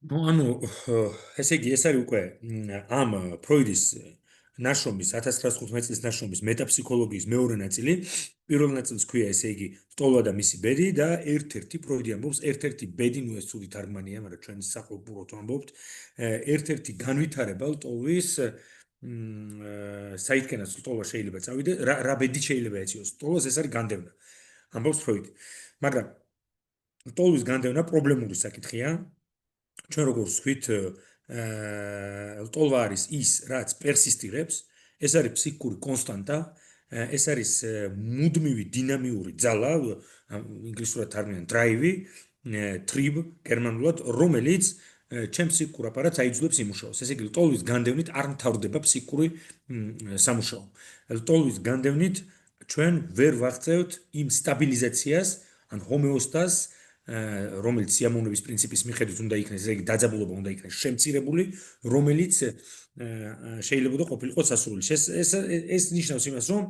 ანუ ესე იგი ეს არის უკვე ამ ფროიდის ნაშრომის 1915 წლის ნაშრომის მეტაფსიქოლოგიის მეორე ნაწილი. პირველ ნაწილს ქვია ესე იგი სტოლვა და მისი ბედი და ერთ-ერთი ფროიდი ამბობს ერთ-ერთი ბედი, ნუ ეს ცუდი თარგმანია, მაგრამ ჩვენ სახელმწიფოდ ვამბობთ, ერთ-ერთი განვითარება სტოლვის საითქენაც სტოლვა შეიძლება წავიდე, რა ბედი შეიძლება ეწიოს სტოლვას, ეს არის განდევნა. ამბობს ფროიდი. მაგრამ სტოლვის განდევნა პრობლემური საკითხია. ჩვენ როგორც ვთქვით, ლტოლვა არის ის, რაც პერსისტირებს, ეს არის ფსიქიკური კონსტანტა, ეს არის მუდმივი დინამიური ძალა, ინგლისურად თარგმნიან drive, trib გერმანულად, რომელიც ჩემს ფსიქიკურ აპარატს აიძულებს იმუშაოს. ესე იგი, ლტოლვის განდევნით არ მთავრდება ფსიქიკური სამუშაო. ლტოლვის განდევნით ჩვენ ვერ ვაღწევთ იმ სტაბილიზაციას, ან ჰომეოსტაზს, რომელიც სიამოვნების პრინციპის მიხედვით უნდა იქნეს, ესე იგი დაძაბულობა უნდა იქნეს შემცირებული, რომელიც შეიძლება და ყოფილიყო სასურველი. ეს ნიშნავს იმას, რომ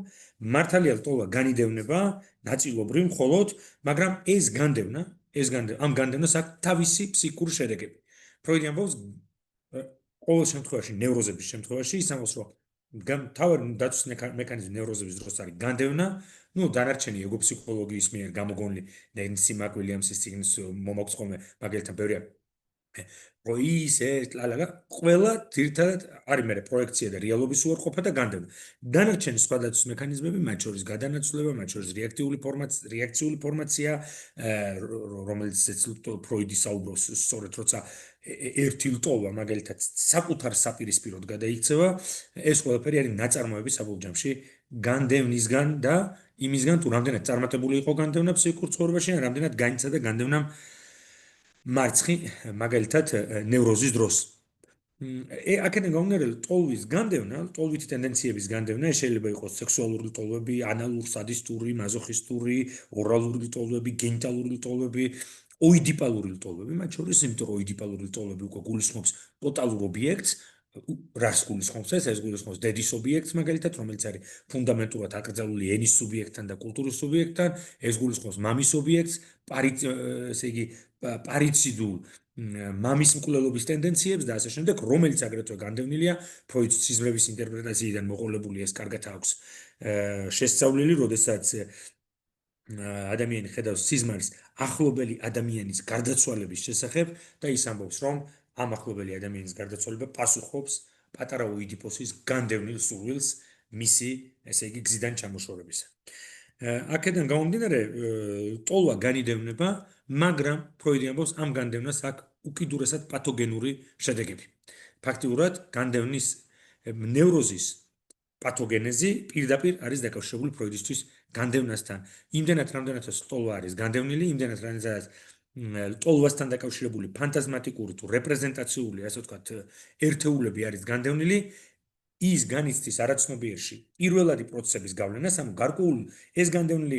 მართალია ლტოლვა განიდევნება ნაწილობრივ მხოლოდ, მაგრამ ამ განდევნას აქვს თავისი ფსიქიკური შედეგები. ფროიდი ამბობს, ყოველ შემთხვევაში ნევროზების შემთხვევაში ის ამბობს, რომ თავარი დაცვის მექანიზმი ნევროზების დროს არის განდევნა, ну, დანარჩენი ეგოფსიქოლოგიის მიერ გამოგონილი ნენსი მაკვილიამსის წიგნის მომაქვს ხოლმე, მაგალითად, ბევრია პროის, ლალალა, ყველა ძირითადად არის მე პროექცია და რეალობის უარყოფა და განდევნა. დანარჩენი სხვა დაცვის მექანიზმები, მათ შორის გადანაცვლება, მათ შორის რეაქციული ფორმაცია, რომელიც ფროიდი საუბრობს სწორედ როცა ერთი ლტოლვა მაგალითად საკუთარ საპირისპიროდ გადაიქცევა, ეს ყველაფერი არის ნაწარმოები საბოლოო ჯამში განდევნისგან და იმისგან თუ რამდენად წარმატებული იყო განდევნა ფსიქიკურ ცხოვრებაში, ან რამდენად განიცადა განდევნა მარცხი, მაგალითად ნევროზის დროს. აქედან გამომდინარე, ლტოლვის განდევნა, ლტოლვითი ტენდენციების განდევნა, ეს შეიძლება იყოს სექსუალური ლტოლვები, ანალური, სადისტური, მაზოხისტური, ორალური ლტოლვები, გენიტალური ლტოლვები, ოიდიპალური ლტოლვები, მათ შორის, იმიტომ რომ ოიდიპალური ლტოლვები უკვე გულისხმობს ტოტალურ ობიექტს, რას გულისხმობს ეს გულისხმობს დედის ობიექტს მაგალითად, რომელიც არის ფუნდამენტურად აკრძალული ენის სუბიექტთან და კულტურის სუბიექტთან, ეს გულისხმობს მამის ობიექტს, ესე იგი პარიციდულ მამის მკვლელობის ტენდენციებს და ასე შემდეგ, რომელიც აგრეთვე განდევნილია ფროიდის სიზმრების ინტერპრეტაციიდან მოყოლებული, ეს კარგად აქვს შესწავლილი, როდესაც ადამიანი ხედავს სიზმარს ახლობელი ადამიანის გარდაცვალების შესახებ და ის ამბობს, რომ ამ ახლობელი ადამიანის გარდაცვალება პასუხობს პატარა ოიდიპოსის განდევნილ სურვილს მისი, ესე იგი, გზიდან ჩამოშორებისა. აქედან გამომდინარე, ლტოლვა განიდევნება, მაგრამ ფროიდი ამბობს, ამ განდევნას აქვს უკიდურესად პათოგენური შედეგები. ფაქტიურად, განდევნის ნევროზის პათოგენეზი პირდაპირ არის დაკავშირებული ფროიდისთვის განდევნასთან. იმდენად რამდენადაც ლტოლვა არის განდევნილი, იმდენად რამდენადაც ლტოლვასთან დაკავშირებული ფანტაზმატიკური თუ რეპრეზენტაციული, ასე ვთქვათ, ერთეულები არის განდევნილი, ის განიცდის არაცნობიერში პირველადი პროცესების გავლენას, ანუ გარკვეული ეს განდევნილი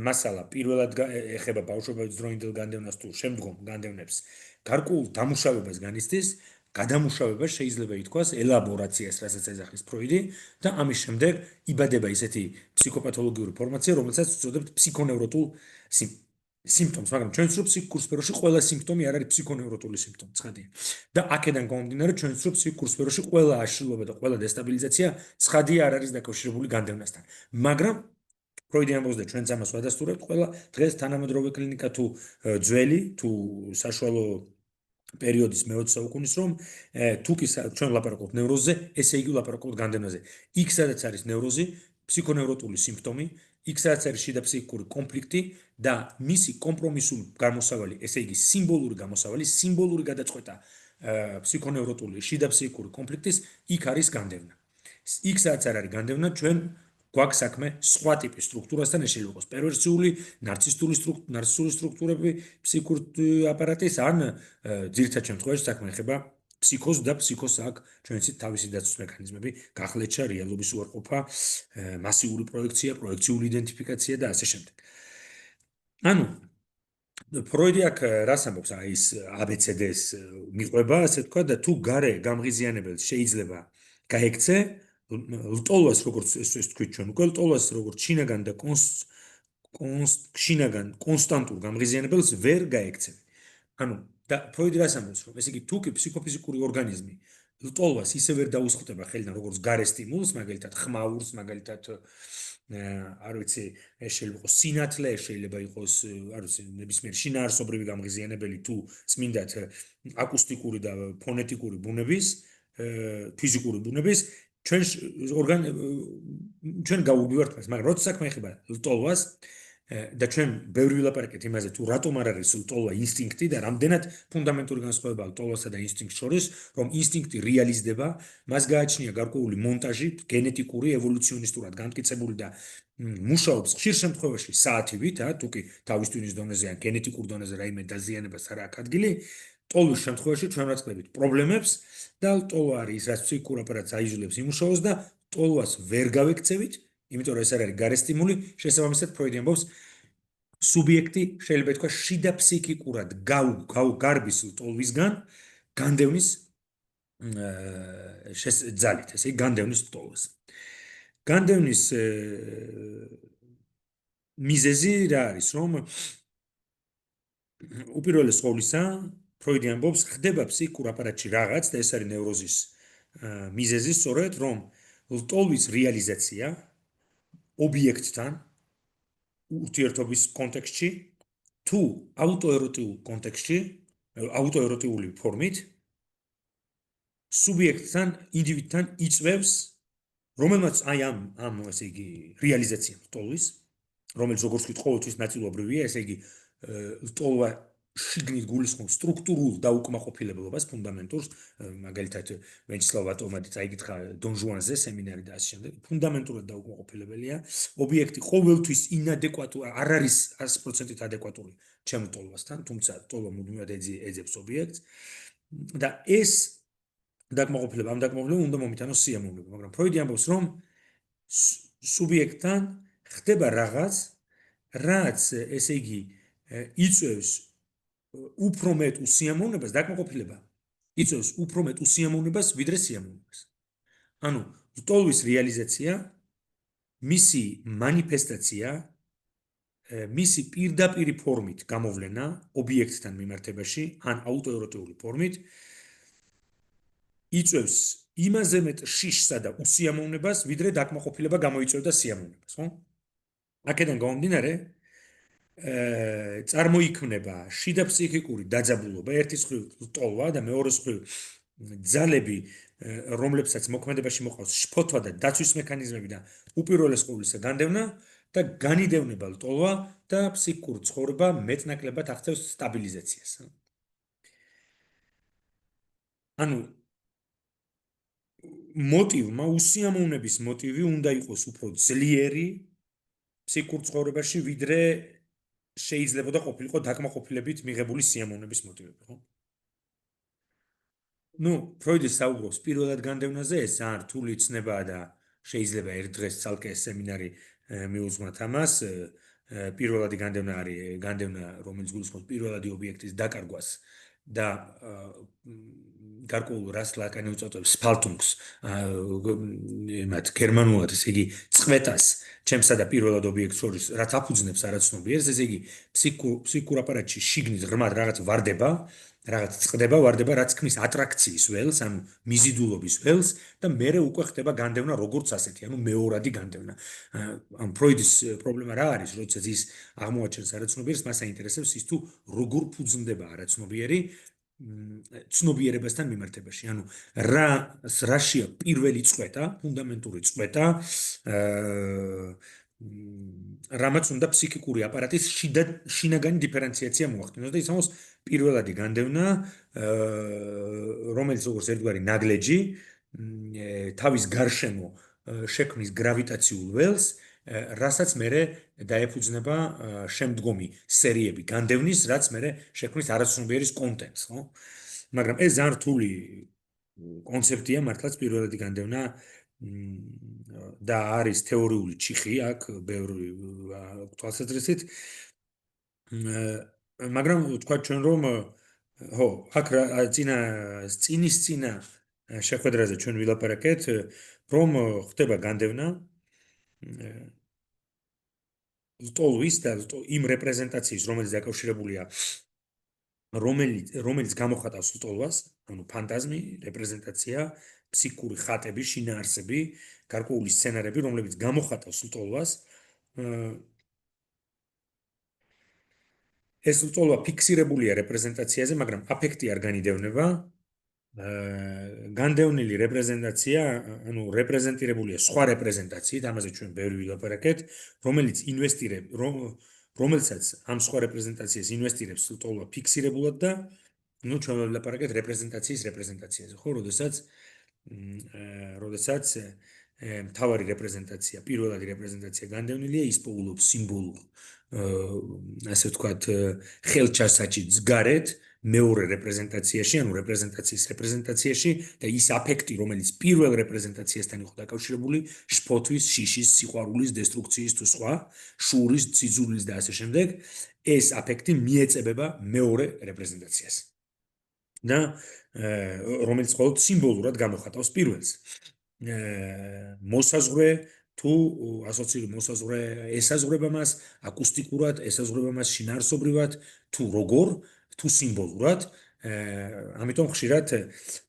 მასალა პირველად ეხება ბავშვობის დროინდელ განდევნას თუ შემდგომ განდევნებს, გარკვეულ დამუშავებას განიცდის, გადამუშავება შეიძლება ითქვას ელაბორაციას, რასაც ეძახის ფროიდი და ამის შემდეგ იბადება ისეთი ფსიქოპათოლოგიური ფორმაცია, რომელსაც უწოდებთ ფსიქონევროტულ სიმპტომს, მაგრამ ჩვენს რო ფსიქიკურ სფეროში ყველა სიმპტომი არ არის ფსიქონევროტული სიმპტომი, ცხადია. და აქედან გამომდინარე, ჩვენს რო ფსიქიკურ სფეროში ყველა აშლილობა და ყველა დესტაბილიზაცია ცხადია არ არის დაკავშირებული განდევნასთან. მაგრამ ფროიდი ამბობს და ჩვენც ამას ვადასტურებთ, ყველა დღეს თანამედროვე კლინიკა თუ ძველი, თუ საშუალო პერიოდის მე-20 საუკუნის რომ თუ კი ჩვენ ლაპარაკობთ ნევროზზე, ესე იგი ლაპარაკობთ განდევნაზე. იქ სადაც არის ნევროზი, ფსიქონევროტული სიმპტომი, იქ სადაც არის შიდა ფსიქიკური კონფლიქტი და მისი კომპრომისული გამოსავალი, ესე იგი სიმბოლური გამოსავალი, სიმბოლური გადაწყვეტა ფსიქონევროტული შიდა ფსიქიკური კონფლიქტის, იქ არის განდევნა. იქ სადაც არ არის განდევნა, ჩვენ გვაქვს საქმე სხვა ტიპის სტრუქტურასთან, ეს შეიძლება იყოს პერვერსიული, ნარცისტული სტრუქტურები ფსიქიკურ აპარატის, ან ძირითად შემთხვევაში საქმე ეხება ფსიქოზს და ფსიქოზს აქვს ჩვენცით თავისი დაცვის მექანიზმები, გახლეჩა, რეალობის უარყოფა, მასიური პროექცია, პროექციული იდენტიფიკაცია და ასე შემდეგ. ანუ ფროიდი აქ რას ამბობს, აი ეს ABCD-ს მიყვება, ასე ვთქვა და თუ გარე გამღიზიანებელს შეიძლება გაექცე, ლტოლვას როგორც ეს თქვით ჩვენ, უკვე ლტოლვას როგორც შინაგან და შინაგან კონსტანტურ გამღიზიანებელს ვერ გაექცევი. ანუ და ფროიდი რას ამბობს, რომ ესე იგი თუ კი ფსიქოფიზიკური ორგანიზმი ლტოლვას ისე ვერ დაუსხლტება ხელიდან, როგორც გარე სტიმულს, მაგალითად ხმაურს, მაგალითად არ ვიცი, ეს შეიძლება იყოს სინათლე, ეს შეიძლება იყოს, არ ვიცი, ნებისმიერი შინაარსობრივი გამღიზიანებელი თუ წმინდად აკუსტიკური და ფონეტიკური ბუნების, ფიზიკური ბუნების, ჩვენ ჩვენ გავუგვივართ მას, მაგრამ როცა საქმე ეხება ლტოლვას და ჩვენ ბევრი ვილაპარაკეთ იმაზე, თუ რატომ არ არის ლტოლვა ინსტინქტი და რამდენად ფუნდამენტური განსხვავებაა ლტოლვასა და ინსტინქტს შორის, რომ ინსტინქტი რეალიზდება, მას გააჩნია გარკვეული მონტაჟი, გენეტიკური, ევოლუციონისტურად განმტკიცებული და მუშაობს ხშირ შემთხვევაში საათივით, თუ კი თავის ტვინის დონეზე ან გენეტიკურ დონეზე რაიმე დაზიანებას არ აქვს ადგილი, ლტოლვის შემთხვევაში ჩვენ ვაწყდებით პრობლემებს და ლტოლვა არის ის, რაც ფსიქიკურ აპარატს აიძულებს იმუშაოს და ლტოლვას ვერ გავექცევით, იმიტომ რომ ეს არ არის გარე სტიმული, შესაბამისად ფროიდი ამბობს, სუბიექტი შეიძლება ითქვა შიდა ფსიქიკურად გარბის ლტოლვისგან განდევნის ძალით, ესე იგი განდევნის ლტოლვას. განდევნის მიზეზი რა არის, რომ უპირველეს ყოვლისა, ფროიდი ამბობს, ხდება ფსიქიკურ აპარატში რაღაც და ეს არის ნევროზის მიზეზი, სწორედ რომ ლტოლვის რეალიზაცია ობიექტთან ურთიერთობის კონტექსტში თუ აუტოეროტიულ კონტექსტში, აუტოეროტიული ფორმით სუბიექტთან, ინდივიდთან იწვევს, რომელმაც აი ამ ესე იგი რეალიზაცია ლტოლვის, რომელიც როგორც ვთქვით, ყოველთვის ნაწილობრივია, ესე იგი ლტოლვა შიგნით გულისხმობს სტრუქტურულ დაუკმაყოფილებლობას, ფუნდამენტურს, მაგალითად ვენჩისლავ ბატონმა წაიკითხა დონ ჟუანზე სემინარი და ასე შემდეგ, ფუნდამენტურად დაუკმაყოფილებელია, ობიექტი ყოველთვის ინადეკვატური, არ არის 100%-ით ადეკვატური ჩემ ლტოლვასთან, თუმცა ლტოლვა მუდმივად ეძებს ობიექტს და ეს დაკმაყოფილება, ამ დაკმაყოფილება უნდა მომიტანოს სიამოვნება, მაგრამ ფროიდი ამბობს, რომ სუბიექტთან ხდება რაღაც, რაც ესე იგი იწვევს უფრო მეტ უსიამოვნებას, დაკმაყოფილება იწვევს უფრო მეტ უსიამოვნებას, ვიდრე სიამოვნებას. ანუ ლტოლვის რეალიზაცია, მისი მანიფესტაცია, მისი პირდაპირი ფორმით გამოვლენა ობიექტთან მიმართებაში, ან აუტოეროტიული ფორმით იწვევს იმაზე მეტ შიშსა და უსიამოვნებას, ვიდრე დაკმაყოფილება გამოიწვევდა სიამოვნებას, ხო? აქედან გამომდინარე, წარმოიქმნება შიდა ფსიქიკური დაძაბულობა, ერთის მხრივ ლტოლვა და მეორეს მხრივ ძალები, რომლებსაც მოქმედებაში მოყავს შფოთვა და დაცვის მექანიზმები და უპირველეს ყოვლისა განდევნა და განიდევნება ლტოლვა და ფსიქიკურ ცხოვრება მეტნაკლებად აღწევს სტაბილიზაციას. ანუ მოტივმა, უსიამოვნების მოტივი უნდა იყოს უფრო ძლიერი ფსიქიკურ ცხოვრებაში, ვიდრე შეიძლება და ყოფილიყო დაკმაყოფილებით მიღებული სიამოვნების მოტივები, ხო? ნუ, ფროიდი საუბრობს პირველად განდევნაზე, ეს ძალიან რთული ცნებაა და შეიძლება ერთ დღეს ცალკე სემინარი მიუძღვნათ ამას. პირველადი განდევნა არის განდევნა, რომელიც გულისხმობს პირველადი ობიექტის დაკარგვას და გარკვეულ რას ლაკანი უწოდებს სფალტუნგს, მათ გერმანულად, ესე იგი წყვეტას, ჩემსა და პირველად ობიექტს შორის, რაც აფუძნებს არაცნობიერს, ესე იგი ფსიქიკურ აპარატში შიგნით ღრმად რაღაც ვარდება, რაღაც წყდება, ვარდება, რაც ქმნის ატრაქციის ველს, ანუ მიზიდულობის ველს და მერე უკვე ხდება განდევნა როგორც ასეთი, ანუ მეორადი განდევნა. ამ ფროიდის პრობლემა რა არის, როდესაც ის აღმოაჩენს არაცნობიერს, მას აინტერესებს ის თუ როგორ ფუძნდება არაცნობიერი ცნობიერებასთან მიმართებაში. ანუ რაშია პირველი წყვეტა, ფუნდამენტური წყვეტა, რამაც უნდა ფსიქიკური აპარატის შინაგანი დიფერენციაცია მოახდინოს და ის ამოს პირველადი განდევნა, რომელიც როგორც ერთგვარი ნაგლეჯი თავის გარშემო შექმნის გრავიტაციულ ველს, რასაც მერე დაეფუძნება შემდგომი სერიები განდევნის, რაც მერე შექმნის არაცნობიერის კონტენტს, ხო? მაგრამ ეს ძალიან რთული კონცეფტია მართლაც პირველადი განდევნა და არის თეორიული ჩიხი აქ ბევრი თვალსაზრისით. მაგრამ თქვა ჩვენ რომ ხო, აქ წინის შეხვედრაზე ჩვენ ვილაპარაკეთ, რომ ხდება განდევნა ლტოლვის და იმ რეპრეზენტაციის, რომელიც დაკავშირებულია რომელიც გამოხატავს ლტოლვას, ანუ ფანტაზმი, რეპრეზენტაცია, ფსიქიკური ხატები, შინაარსები, გარკვეული სცენარები, რომლებიც გამოხატავს ლტოლვას. ეს ლტოლვა ფიქსირებულია რეპრეზენტაციაზე, მაგრამ აფექტი არ განიდევნება. განდევნილი რეპრეზენტაცია, ანუ რეპრეზენტირებულია სხვა რეპრეზენტაციით, ამაზე ჩვენ ბევრი ვილაპარაკეთ, რომელსაც ამ სხვა რეპრეზენტაციას ინვესტირებს ლტოლვა ფიქსირებულად და ჩვენ ვილაპარაკეთ რეპრეზენტაციაზე, ხო, როდესაც მთავარი რეპრეზენტაცია, პირველადი რეპრეზენტაცია განდევნილია, ის პოულობს სიმბოლურ, ასე ვთქვათ, ხელჩასაჩიც გარეთ, მეორე რეპრეზენტაციაში, ანუ რეპრეზენტაციაში და ის აფექტი, რომელიც პირველ რეპრეზენტაციასთან იყო დაკავშირებული, შფოთვის, შიშის, სიყვარულის, დესტრუქციის თუ სხვა, შურის, ციზულის და ასე შემდეგ, ეს აფექტი მიეწებება მეორე რეპრეზენტაციას. და რომელიც მხოლოდ სიმბოლურად გამოხატავს პირველს. მოსაზღვრე თუ ასოცირებული მოსაზღვრე ესაზღვრება მას აკუსტიკურად, ესაზღვრება მას შინაარსობრივად, თუ როგორ, თუ სიმბოლურად. ამიტომ ხშირად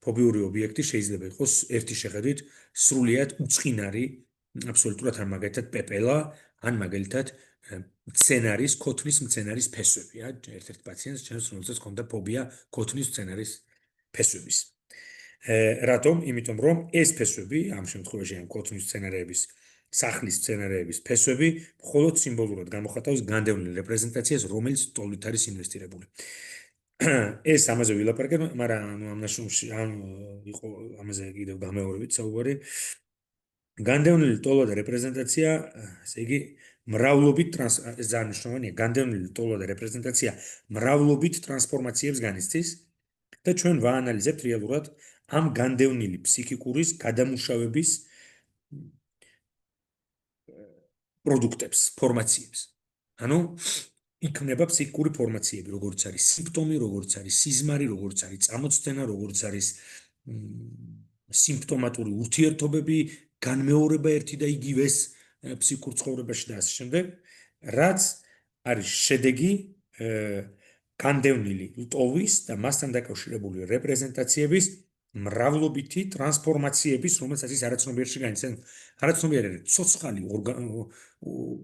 ფობიური ობიექტი შეიძლება იყოს ერთი შეხედვით სრულიად უწყინარი, აბსოლუტურად ან მაგალითად პეპელა, ან მაგალითად სცენარის, ქოთნის სცენარის ფესვები. ერთ-ერთ პაციენტს ჩემს რომელსაც ჰქონდა ფობია ქოთნის სცენარის ფესვების. რატომ? იმიტომ რომ ეს ფესვები, ამ შემთხვევაში ამ ქოთნის სცენარების, სახლის სცენარების ფესვები მხოლოდ სიმბოლურად გამოხატავს განდევნილ რეპრეზენტაციას, რომელიც ლტოლვით არის ინვესტირებული. ეს ამაზე ვილაპარაკებ, მაგრამ ამ ნაშრომში იყო ამაზე კიდევ გამეორებით საუბარი. განდევნილი ლტოლვა და რეპრეზენტაცია, ესე იგი, მრავლობით ეს ძალიან მნიშვნელოვანია, განდევნილი ლტოლვა და რეპრეზენტაცია მრავლობით ტრანსფორმაციებს განიცდის და ჩვენ ვაანალიზებთ რეალურად ამ განდევნილი ფსიქიკურის გადამუშავების პროდუქტებს, ფორმაციებს. ანუ იქნება ფსიქიკური ფორმაციები, როგორც არის სიმპტომი, როგორც არის სიზმარი, როგორც არის წამოწდენა, როგორც არის სიმპტომატური ურთიერთობები, განმეორება ერთი და იგივეს ფსიქიკურ ცხოვრებაში და ასე შემდეგ, რაც არის შედეგი განდევნილი ლტოლვის და მასთან დაკავშირებული რეპრეზენტაციების მრავლობითი ტრანსფორმაციების, რომელსაც ის არაცნობიერში განიცდის. არაცნობიერი არის ცოცხალი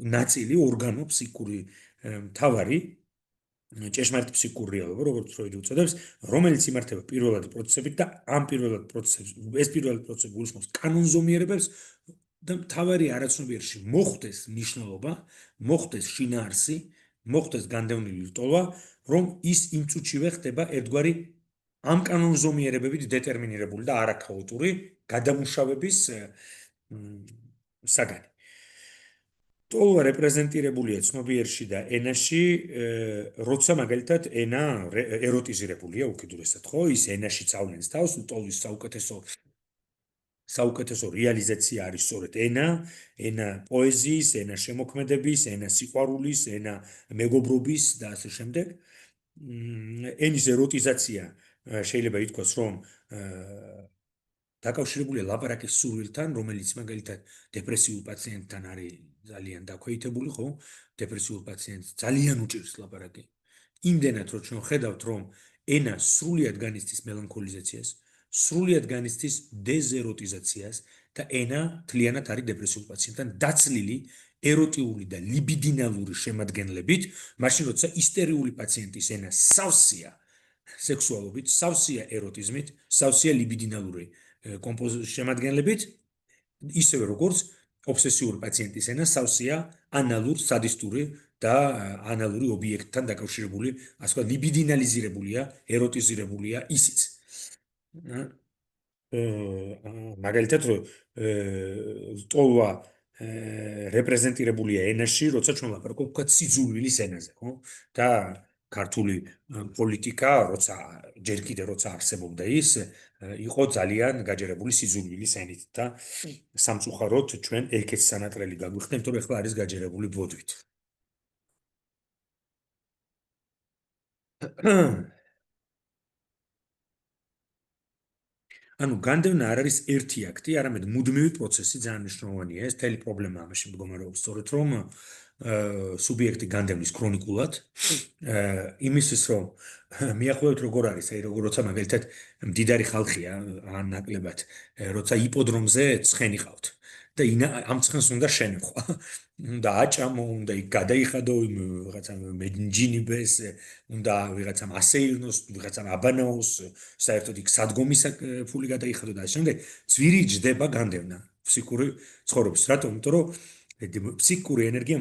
ნაწილი, ორგანო, ფსიქიკური მთავარი, ჭეშმარიტ ფსიქიკური რეალობა, როგორც ფროიდი უწოდებს, რომელიც იმართება პირველადი პროცესებით და ამ პირველად პროცესები გულისხმობს კანონზომიერებებს და მთავარი არაცნობიერში მოხდეს მნიშვნელობა, მოხდეს შინაარსი, მოხდეს განდევნილი ლტოლვა, რომ ის იმ წუთშივე ხდება ერთგვარი ამ კანონზომიერებებით დეტერმინირებული და არაქაოტური გადამუშავების საგანი. ლტოლვა რეპრეზენტირებულია ცნობიერში და ენაში, როცა მაგალითად ენა ეროტიზირებულია უკიდურესად, ხო? ის ენაში წავლენს თავს, ლტოლვის საუკეთესო რეალიზაცია არის სწორედ ენა პოეზიის, ენა შემოქმედების, ენა სიყვარულის, ენა მეგობრობის და ასე შემდეგ. ენის ეროტიზაცია შეიძლება ითქვას, რომ დაკავშირებულია ლაპარაკის სურვილთან, რომელიც მაგალითად დეპრესიულ პაციენტთან არის ძალიან დაქვეითებული, ხო? დეპრესიულ პაციენტს ძალიან უჭირს ლაპარაკი. იმდენად რომ ჩვენ ხედავთ, რომ ენა სრულიად განიცდის მელანქოლიზაციას, სრულიად განიცდის დეზეროტიზაციას და ენა თლიანად არის დეპრესიულ პაციენტთან დაცლილი ეროტიული და ლიბიდინალური შემადგენლებით, მაშინ როცა ისტერიული პაციენტის ენა სავსეა სექსუალობით, სავსეა ეროტიზმით, სავსეა ლიბიდინალური შემადგენლებით, ისევე როგორც ობსესიური პაციენტის ენა სავსეა ანალურ სადისტური და ანალური ობიექტთან დაკავშირებული, ასე ვთქვათ, ლიბიდინალიზირებულია, ეროტიზირებულია ისიც. მაგალითად, ლტოლვა რეპრეზენტირებულია ენაში, როცა ჩვენ ლაპარაკობთ ვთქვათ სიძულვილის ენაზე, ხო? და ქართული პოლიტიკა, ჯერ კიდევ როცა არსებობდა ის, იყო ძალიან გაჯერებული სიძულვილის ენით და სამწუხაროდ ჩვენ ეკეთ სანატრელი გაგვიხდა, იმიტომ რომ ახლა არის გაჯერებული ბოდვით. ანუ განდევნა არ არის ერთი აქტი, არამედ მუდმივი პროცესი, ძალიან მნიშვნელოვანია. ეს მთელი პრობლემა ამაში მდგომარეობს, სწორედ რომ სუბიექტი განდევნის ქრონიკულად, იმისთვის რომ მიახლოვებთ როგორ არის, აი როცა მაგალითად მდიდარი ხალხია ან ნაკლებად, როცა იპოდრომზე ცხენი ყავთ და ამ ცხენს უნდა შენეხვა. უნდა აჭამო, უნდა იქ გადაიხადო იმ ვიღაცა მეჯინიბეს, უნდა ვიღაცამ ასეირნოს, ვიღაცამ აბანაოს, საერთოდ იქ სადგომის ფული გადაიხადო და ამ შემდეგ ძვირი ჯდება განდევნა ფსიქური ცხოვრების. რატომ? იმიტომ რომ ფსიქიკური ენერგია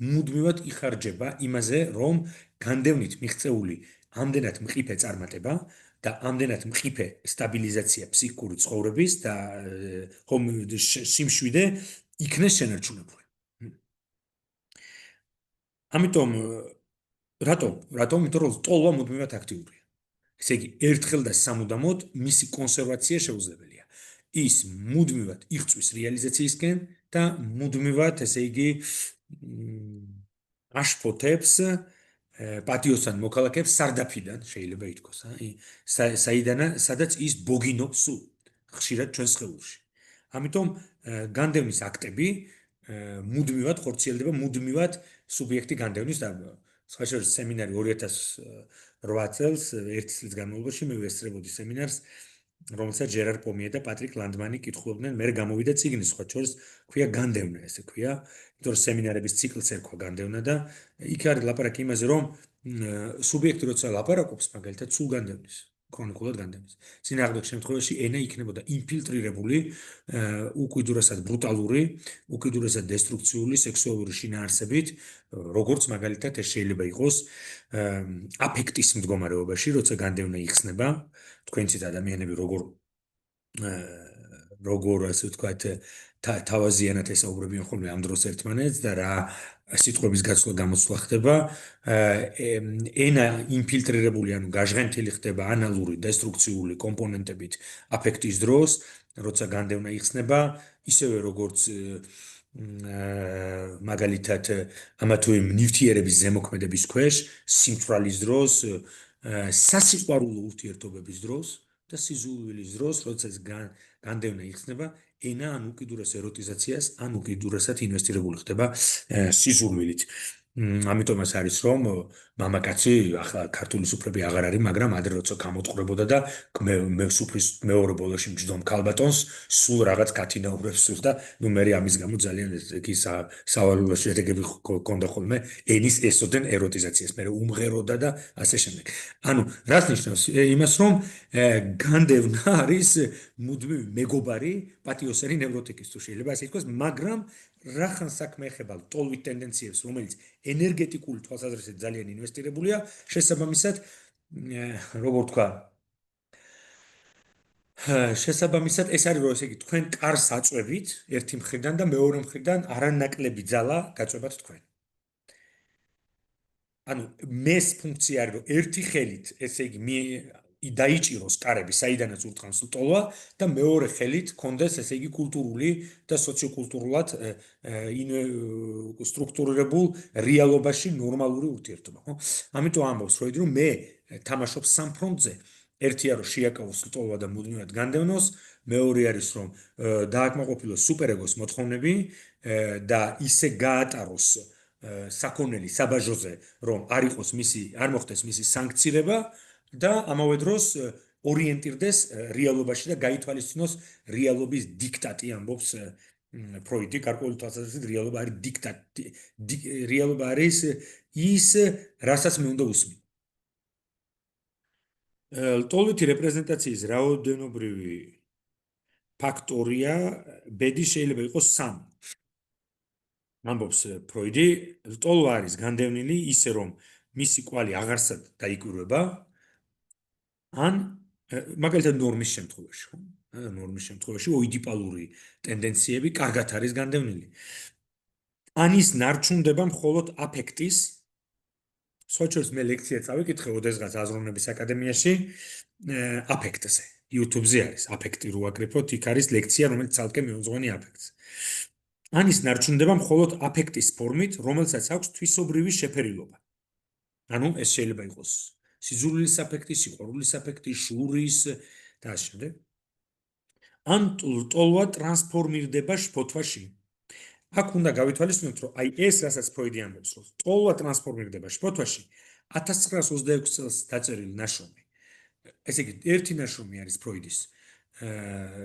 მუდმივად იხარჯება იმაზე, რომ განდევნით მიღწეული ამდენად მყიფე წარმატება და ამდენად მყიფე სტაბილიზაცია ფსიქიკური ცხოვრების და ხომ სიმშვიდე იქნეს შენარჩუნებული. ამიტომ რატომ? იმიტომ რომ ტოლვა მუდმივად აქტიურია. ესე იგი, ერთხელ და სამუდამოდ მისი კონსერვაცია შეუძლებელია. ის მუდმივად იღწვის რეალიზაციისკენ და მუდმივად, ესე იგი, აშფოთებს პატიოსთან მოქალაქეებს სარდაფიდან, შეიძლება ითქვას, სადაც ის ბოგინობს ხშირად ჩვენს სხეულში. ამიტომ განდევნის აქტები მუდმივად ხორციელდება, მუდმივად სუბიექტი განდევნის და სხვა შორის სემინარი 2008 წელს ერთი წლის განმავლობაში მე ვესწრებოდი სემინარს, რომელსაც ჟერარ პომიე და პატრიკ ლანდმანი კითხულობდნენ, მე გამოვიდა წიგნი სხვა შორის ქვია განდევნა, ესე ქვია, იმიტომ რომ სემინარების ციკლს ერქვა განდევნა და იქ არის ლაპარაკი იმაზე, რომ სუბიექტი როცა ლაპარაკობს, მაგალითად სულ განდევნის, ქრონიკულად განდევნის. წინააღმდეგ შემთხვევაში ენა იქნებოდა ინფილტრირებული, უკიდურესად ბრუტალური, უკიდურესად დესტრუქციული სექსუალური შინაარსებით, როგორც მაგალითად ეს შეიძლება იყოს აფექტის მდგომარეობაში, როცა განდევნა იხსნება, თქვენცით ადამიანები როგორ ასე ვთქვათ, თავაზიანად ესაუბრებიან ხოლმე ამ დროს ერთმანეთს და რა სიტყვების გაცვლა გამოსვლა ხდება, ენა ინფილტრირებული, ანუ გაჟღენთილი ხდება ანალური დესტრუქციული კომპონენტებით აფექტის დროს, როცა განდევნა იხსნება, ისევე როგორც მაგალითად ამა თუ იმ ნივთიერების ზემოქმედების ქვეშ, სიმცვრალის დროს, სასიყვარულო ურთიერთობების დროს და სიზულვილის დროს, როცა განდევნა იხსნება, ენა ან უკიდურეს ეროტიზაციას, ან უკიდურესად ინვესტირებული ხდება სიზულვილით. ამიტომაც არის რომ მამაკაცი ახლა ქართული სუფრები აღარ არის, მაგრამ ადრე როცა გამოტყურებოდა და მე სუფრის მეორე ბოლოში მჯდომ ქალბატონს, სულ რაღაც კათინაურებს სურს და ნუ მე ამის გამო ძალიან იგი სავალალო შედეგები ჰქონდა ხოლმე ენის ესოდენ ეროტიზაციას, მე უმღეროდა და ასე შემდეგ. ანუ რას ნიშნავს? იმას რომ განდევნა არის მუდმივი მეგობარი პატიოსანი ნევროტიკის თუ შეიძლება ასე ითქვას, მაგრამ რახან საქმე ეხება ტოლვით ტენდენციებს, რომელიც ენერგეტიკული თვალსაზრისით ძალიან ინვესტირებულია, შესაბამისად, როგორ ვთქვა, შესაბამისად ეს არის რომ ესე იგი თქვენ კარს აწვევით ერთი მხრიდან და მეორე მხრიდან არანაკლები ძალა გაწვევათ თქვენ. ანუ მეს ფუნქცია არის რომ ერთი ხელით ესე იგი დაიჭიროს კარები, საიდანაც ურტყამს ტოლვა და მეორე ხელით კონდეს ესე იგი კულტურული და სოციოკულტურულად სტრუქტურირებულ რეალობაში ნორმალური ურთიერთობა, ხო? ამიტომ ამბობს ფროიდი რომ მე თამაშობ სამ ფრონტზე. ერთია რომ შეაკავოს ტოლვა და მუდმივად განდევნოს, მეორე არის რომ დააკმაყოფილოს სუპერეგოს მოთხოვნები და ისე გაატაროს საქონელი საბაჟოზე, რომ არ მოხდეს მისი სანქცირება და ამავე დროს ორიენტირდეს რეალობაში და გაითვალისწინოს რეალობის დიქტატი, ამბობს ფროიდი, გარკვეული თვალსაზრისით რეალობა არის დიქტატი, რეალობა არის ის, რასაც მე უნდა უსმინო. ტოლვითი რეპრეზენტაციის რაოდენობრივი ფაქტორია, ბედი შეიძლება იყოს 3. ამბობს ფროიდი, ტოლვა არის განდევნილი ისე რომ მისი კვალი აღარსად დაიკვირვება, ან მაგალითად ნორმის შემთხვევაში, ხო? ნორმის შემთხვევაში ოიდიპალური ტენდენციები კარგად არის განდევნილი. ან ის ნარჩუნდება მხოლოდ აფექტის. სხვა შორის მე ლექცია წავიკითხე ოდესღაც აზროვნების აკადემიაში აფექტზე. YouTube-ზე არის აფექტი რო აკრიფოთ, იქ არის ლექცია, რომელიც ცალკე მიუძღვენი აფექტს. ან ის ნარჩუნდება მხოლოდ აფექტის ფორმით, რომელსაც აქვს თვისობრივი შეფერილობა. ანუ ეს შეიძლება იყოს სიზურვილის აფექტი, სიყვარულის აფექტი, შურის და ასე შემდეგ. ან ტოლვა ტრანსფორმირდება შფოთვაში. აქ უნდა გავითვალისწინოთ, რომ აი ეს, რასაც ფროიდი ამბობს, რომ ტოლვა ტრანსფორმირდება შფოთვაში 1926 წელს დაწერილი ნაშრომი. ესე იგი, ერთი ნაშრომი არის ფროიდის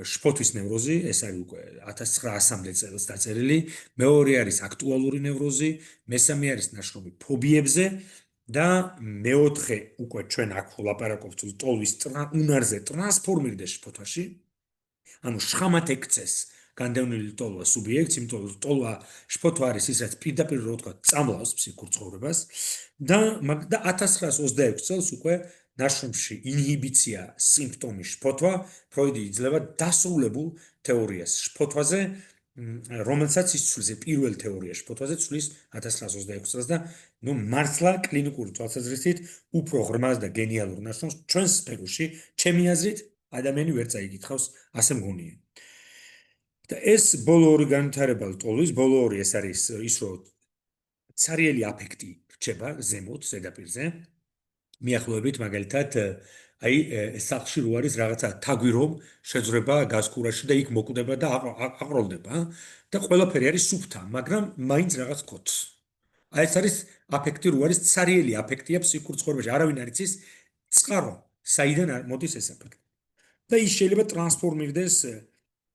შფოთვის ნევროზი, ეს არის უკვე 1900-მდე წელს დაწერილი, მეორე არის აქტუალური ნევროზი, მესამე არის ნაშრომი ფობიებზე და მეოთხე უკვე ჩვენ აქ ვლაპარაკობთ ტოლვის უნარზე ტრანსფორმირდეს შფოთვაში, ანუ შხამად ეკცეს განდევნილი ტოლვა სუბიექტს, იმიტომ რომ ტოლვა შფოთვა არის ის, რაც პირდაპირ რო ვთქვა, წამლავს ფსიქიკურ ცხოვრებას და 1926 წელს უკვე ნაშრომში ინჰიბიცია სიმპტომის შფოთვა ფროიდი იძლევა დასრულებულ თეორიას შფოთვაზე, რომელსაც ის ცვლის პირველ თეორიაში შფოთვაზე ცვლის 1926 წელს და ნუ მართლა კლინიკური თვალსაზრისით უფრო ღრმას და გენიალურ ნაშრომს ჩვენს სფეროში, ჩემი აზრით, ადამიანი ვერ წაიკითხავს, ასე მგონია. და ეს ბოლო ორი განვითარება ტოლვის, ბოლო ორი ეს არის ის, რომ ცარიელი აფექტი რჩება ზემოთ, ზედაპირზე. მიახლოებით მაგალითად აი სახლში რო არის რაღაცა თაგვირო შეძრება გაზკურაში და იქ მოკვდება და აყროლდება და ყველაფერი არის სუფთა, მაგრამ მაინც რაღაც ქოთს. აი ეს არის აფექტი რო არის ცარიელი აფექტია ფსიქიკურ ცხოვრებაში, არავინ არ იცის წყარო, საიდან მოდის ეს აფექტი. და ის შეიძლება ტრანსფორმირდეს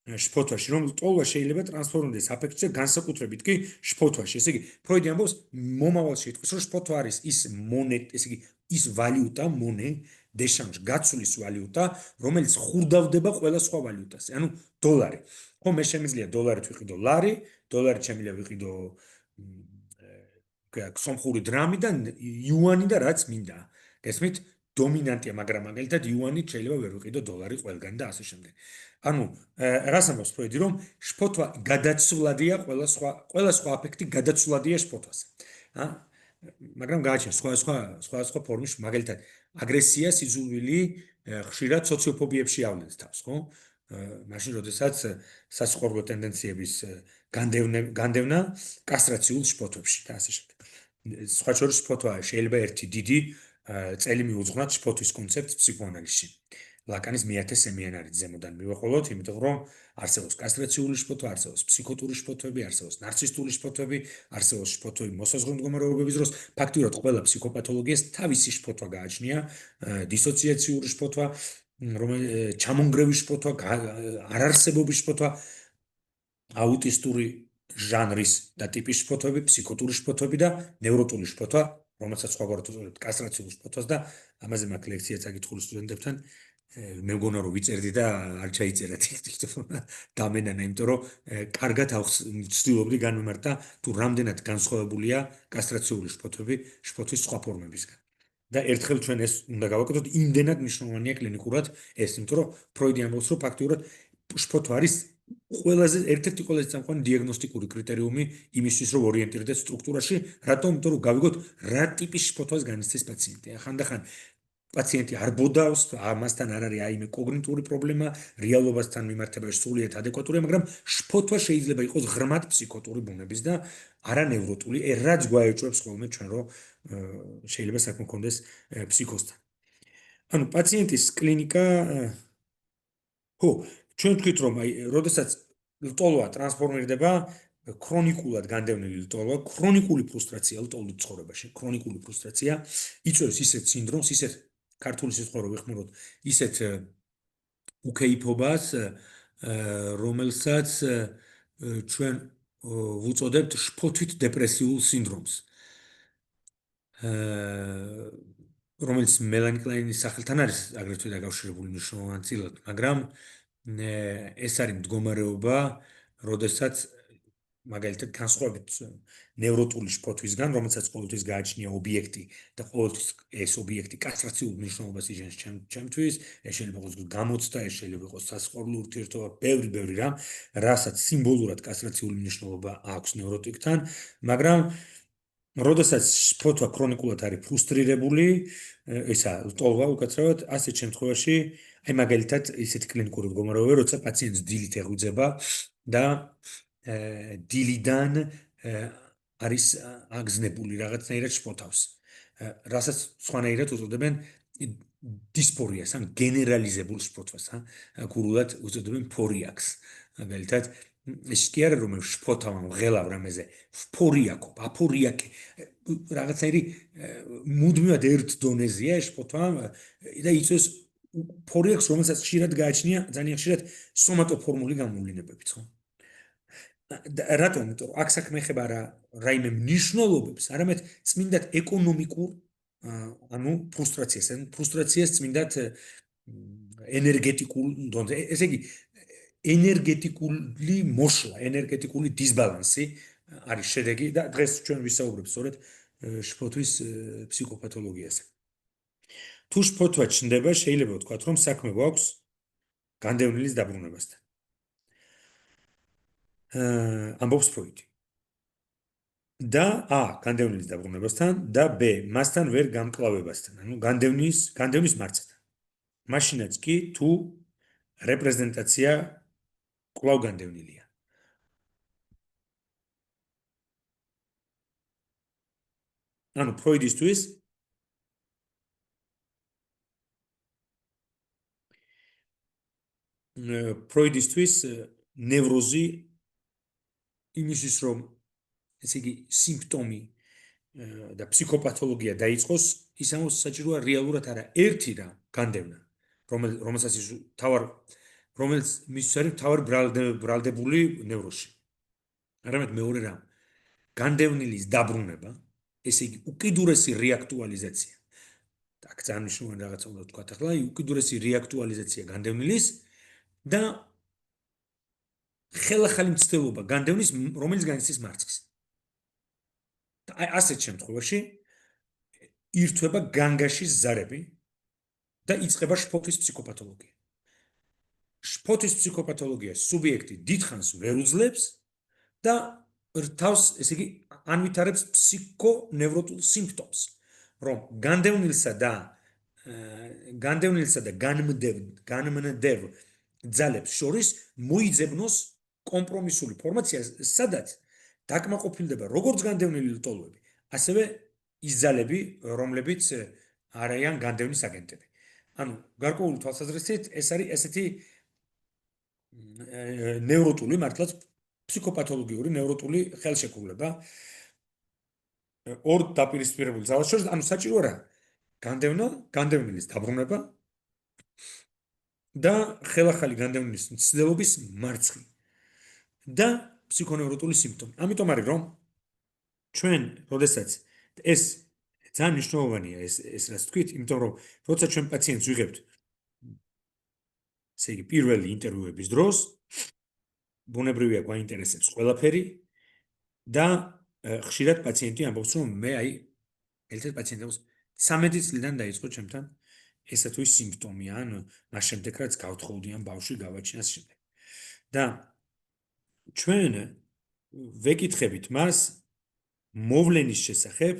შფოთვაში, რომ ტოლვა შეიძლება ტრანსფორმირდეს აფექტზე განსაკუთრებით კი შფოთვაში. ესე იგი, ფროიდი ამბობს, მომავალში იტყვის, რომ შფოთვა არის ის მონეტა, ესე იგი, ის ვალიუტა, მონე, დეშანჟ, გაცვლის ვალიუტა, რომელიც ხურდავდება ყველა სხვა ვალიუტაზე. ანუ დოლარი. ხო, მე შემიძლია დოლარით ვიყიდო ლარი, დოლარით შემიძლია ვიყიდო სომხური დრამი და იუანი და რაც მინდა. გესმით? დომინანტია, მაგრამ მაგალითად იუანით შეიძლება ვერ ვიყიდო დოლარი ყველგან და ასე შემდეგ. ანუ რას ამბობს ფროიდი, რომ შფოთვა გადაცვლადია ყველა სხვა აფექტი გადაცვლადია შფოთვაზე. მაგრამ გააჩნია სხვა ფორმის, მაგალითად აგრესია, სიძულვილი ხშირად სოციოფობიებში ავლენს თავს, ხო? მაშინ როდესაც სასიყვარულო ტენდენციების განდევნა კასტრაციულ შფოთვებში და ასე შემდეგ. სხვა შორის შფოთვა შეიძლება ერთი დიდი წელი მიუძღვნათ შფოთვის კონცეფტს ფსიქოანალიზში. ლაკანის მეათე სემინარით ზემოდან მივახოლოთ, იმიტომ რომ არსებობს კასტრაციული შფოთვა, არსებობს ფსიქოტური შფოთვები, არსებობს ნარცისტული შფოთვები, არსებობს შფოთვები მოსაზღვრე მდგომარეობების დროს. ფაქტიურად ყველა ფსიქოპათოლოგიას თავისი შფოთვა გააჩნია, დისოციაციური შფოთვა, ჩამონგრევის შფოთვა, არარსებობის შფოთვა, აუტისტური ჟანრის და ტიპის შფოთვები, ფსიქოტური შფოთვები და ნევროტული შფოთვა, რომელსაც სხვაგვარად უწოდებთ კასტრაციულ შფოთვას და ამაზე მაქვს ლექცია წაკითხული სტუდენტებთან. მე მგონა რომ ვიწერდი და არ ჩაიწერათ დამენანა, იმიტომ რომ კარგად ვცდილობდი განმემართა თუ რამდენად განსხვავებულია კასტრაციული შფოთვები შფოთვის სხვა ფორმებისგან. და ერთხელ ჩვენ ეს უნდა გავაკეთოთ, იმდენად მნიშვნელოვანია კლინიკურად ეს, იმიტომ რომ ფროიდი ამბობს, რომ ფაქტიურად შფოთვა არის ერთ-ერთი ყველაზე წამყვანი დიაგნოსტიკური კრიტერიუმი იმისთვის, რომ ორიენტირდეს სტრუქტურაში, რატომ? იმიტომ რომ გავიგოთ რა ტიპის შფოთვას განიცდის პაციენტი. ხანდახან პაციენტი არ ბოდავს, ამასთან არ არის აიმე კოგნიტური პრობლემა, რეალობასთან მიმართებაში სრულიად ადეკვატურია, მაგრამ შფოთვა შეიძლება იყოს ღრმად ფსიქოტური ბუნების და არა ნევროტული, რაც გვაეჭვებს ხოლმე ჩვენ, რომ შეიძლება საქმე გქონდეს ფსიქოსთან. ანუ პაციენტის კლინიკა ხო, ჩვენ ვთქვით, რომ აი, როდესაც ტოლვა ტრანსფორმირდება, ქრონიკულად განდევნილი ტოლვა, ქრონიკული ფრუსტრაცია ტოლვის ცხოვრებაში, ქრონიკული ფრუსტრაცია, იწვევს ისეთ სინდრომს, ისეთ ქართული სიტყვა რო ვიხმაროთ, ისეთ უკეიფობას, რომელსაც ჩვენ ვუწოდებთ შფოთვით დეპრესიულ სინდრომს. რომელიც მელანი კლაინის სახელთან არის აგრეთვე დაკავშირებული მნიშვნელოვნად, მაგრამ ეს არის მდგომარეობა, როდესაც მაგალითად განსხვავებით ნევროტული შფოთვისგან, რომელსაც ყოველთვის გააჩნია ობიექტი და ყოველთვის ეს ობიექტი კასტრაციულ მნიშვნელობას იჟენს ჩემთვის, ეს შეიძლება იყოს გამოცდა, ეს შეიძლება იყოს სასიყვარულო ურთიერთობა, ბევრი რამ, რასაც სიმბოლურად კასტრაციული მნიშვნელობა აქვს ნევროტიკთან, მაგრამ როდესაც შფოთვა ქრონიკულად არის ფრუსტრირებული, ესა ტოლვა უკაცრავად, ასეთ შემთხვევაში, აი მაგალითად ისეთი კლინიკური მდგომარეობა, როცა პაციენტს დილით ეღვიძება და დილიდან არის აგზნებული რაღაცნაირად შფოთავს. რასაც სხვანაირად უწოდებენ დისფორიას, ან გენერალიზებულ შფოთვას, გურულად უწოდებენ ფორიაქს. მაგალითად, ის კი არა რომ შფოთავ მღელავ რამეზე ფორიაკო აფორიაკე რაღაცაირი მუდმივად ერთ დონეზეა შფოთავ და იწვევს ფორიაკს რომელსაც ხშირად გააჩნია ძალიან ხშირად სომატოფორმული გამოვლინებებიც ხო რატომ? იმიტომ რომ აქ საქმე ეხება არა რაიმე მნიშვნელობებს, არამედ წმინდად ეკონომიკურ ანუ ფრუსტრაციას, ან ფრუსტრაციას წმინდად ენერგეტიკულ დონეზე. ესე იგი, ენერგეტიკული მოშლა, ენერგეტიკული დისბალანსი არის შედეგი და დღეს ჩვენ ვისაუბრებთ სწორედ შფოთვის ფსიქოპათოლოგიაზე. თუ შფოთვა ჩნდება, შეიძლება ვთქვათ, რომ საქმე გვაქვს განდევნილის დაბრუნებასთან. ამბობს ფროიდი. და განდევნის დაბრუნებასთან და b მასთან ვერ გამკლავებასთან, ანუ განდევნის მარცხთან. მაშინაც კი თუ რეპრეზენტაცია კვლავ განდევნილია. ანუ ფროიდისთვის ნევროზი იმისთვის რომ ესე იგი სიმპტომი და ფსიქოპათოლოგია დაიწყოს, ის ამას საჭიროა რეალურად არა ერთი რა განდევნა, რომელსაც ის რომელიც მის არის თავარ ბრალდებული ნევროზი. არამედ მეორე რამ განდევნილის დაბრუნება, ესე იგი უკიდურესი რეაქტუალიზაცია. აქ ძალიან მნიშვნელოვანი რაღაცა უნდა ვთქვა ახლა, უკიდურესი რეაქტუალიზაცია განდევნილის და ხელახალი მცდელობა განდევნის, რომელიც განიცდის მარცხს. და აი ასეთ შემთხვევაში ირთვება განგაშის ზარები და იწყება შფოთვის ფსიქოპათოლოგია. შფოთვის ფსიქოპათოლოგია სუბიექტი დიდხანს ვერ უძლებს და რთავს, ესე იგი, ანვითარებს ფსიქონევროტულ სიმპტომს, რომ განდევნილსა და განმნდევ ძალებს შორის მოიძებნოს კომპრომისული ფორმაცია, სადაც დაკმაყოფილდება როგორც განდევნილი ლტოლვები, ასევე ის ძალები, რომლებიც არიან განდევნის აგენტები. ანუ გარკვეული თვალსაზრისით ეს არის ესეთი ნევროტული, მართლაც ფსიქოპათოლოგიური ნევროტული ხელშეკრულება ორ დაპირისპირებულ ძალას შორის, ანუ საჭირო რა განდევნილის დაბრუნება და ხელახალი განდევნილის მცდელობის მარცხი და ფსიქონევროტული სიმპტომი. ამიტომ არის რომ ჩვენ, როდესაც ეს ძალიან მნიშვნელოვანია ეს რაც თქვით, იმიტომ რომ როცა ჩვენ პაციენტს ვიღებთ, ესე იგი პირველი ინტერვიუების დროს, ბუნებრივია გვაინტერესებს ყველაფერი და ხშირად პაციენტი ამბობს, რომ მე ერთ-ერთ პაციენტს 13 წლიდან დაიწყო ჩემთან ესა თუ ის სიმპტომი, ან მას შემდეგ რაც გავთხოვდიან ბავშვი გავაჩინას შემდეგ. და ჩვენ ვეკითხებით მას მოვლენის შესახებ,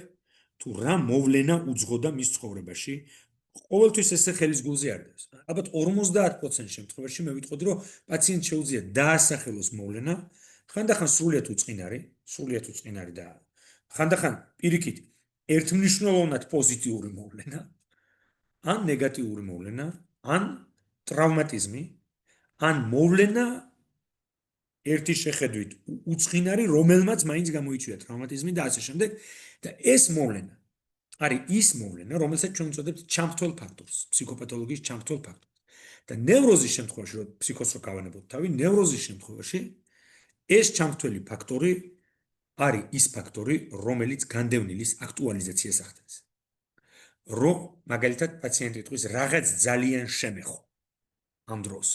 თუ რა მოვლენა უძღოდა მის ცხოვრებაში, ყოველთვის ესე ხელის გულზე არ დევს. ალბათ 50% შემთხვევაში მე ვიტყოდი, რომ პაციენტს შეუძლია დაასახელოს მოვლენა, ხანდახან სრულიად უწყინარი და ხანდახან პირიქით ერთმნიშვნელოვნად პოზიტიური მოვლენა, ან ნეგატიური მოვლენა, ან ტრავმატიზმი, ან მოვლენა ერთი შეხედვით უწყინარი, რომელმაც მაინც გამოიწვია ტრავმატიზმი და ასე შემდეგ. და ეს მოვლენა არის ის მოვლენა, რომელსაც ჩვენ ვწოდებთ ჩამრთვალ ფაქტორს, ფსიქოპათოლოგიის ჩამრთვალ ფაქტორს. და ნევროზის შემთხვევაში, რომ ფსიქოსს რო გავანებოთ თავი, ნევროზის შემთხვევაში ეს ჩამრთველი ფაქტორი არის ის ფაქტორი, რომელიც განდევნილის აქტუალიზაციას ახდენს. რომ მაგალითად პაციენტი იტყვის რაღაც ძალიან შემეხო ამ დროს.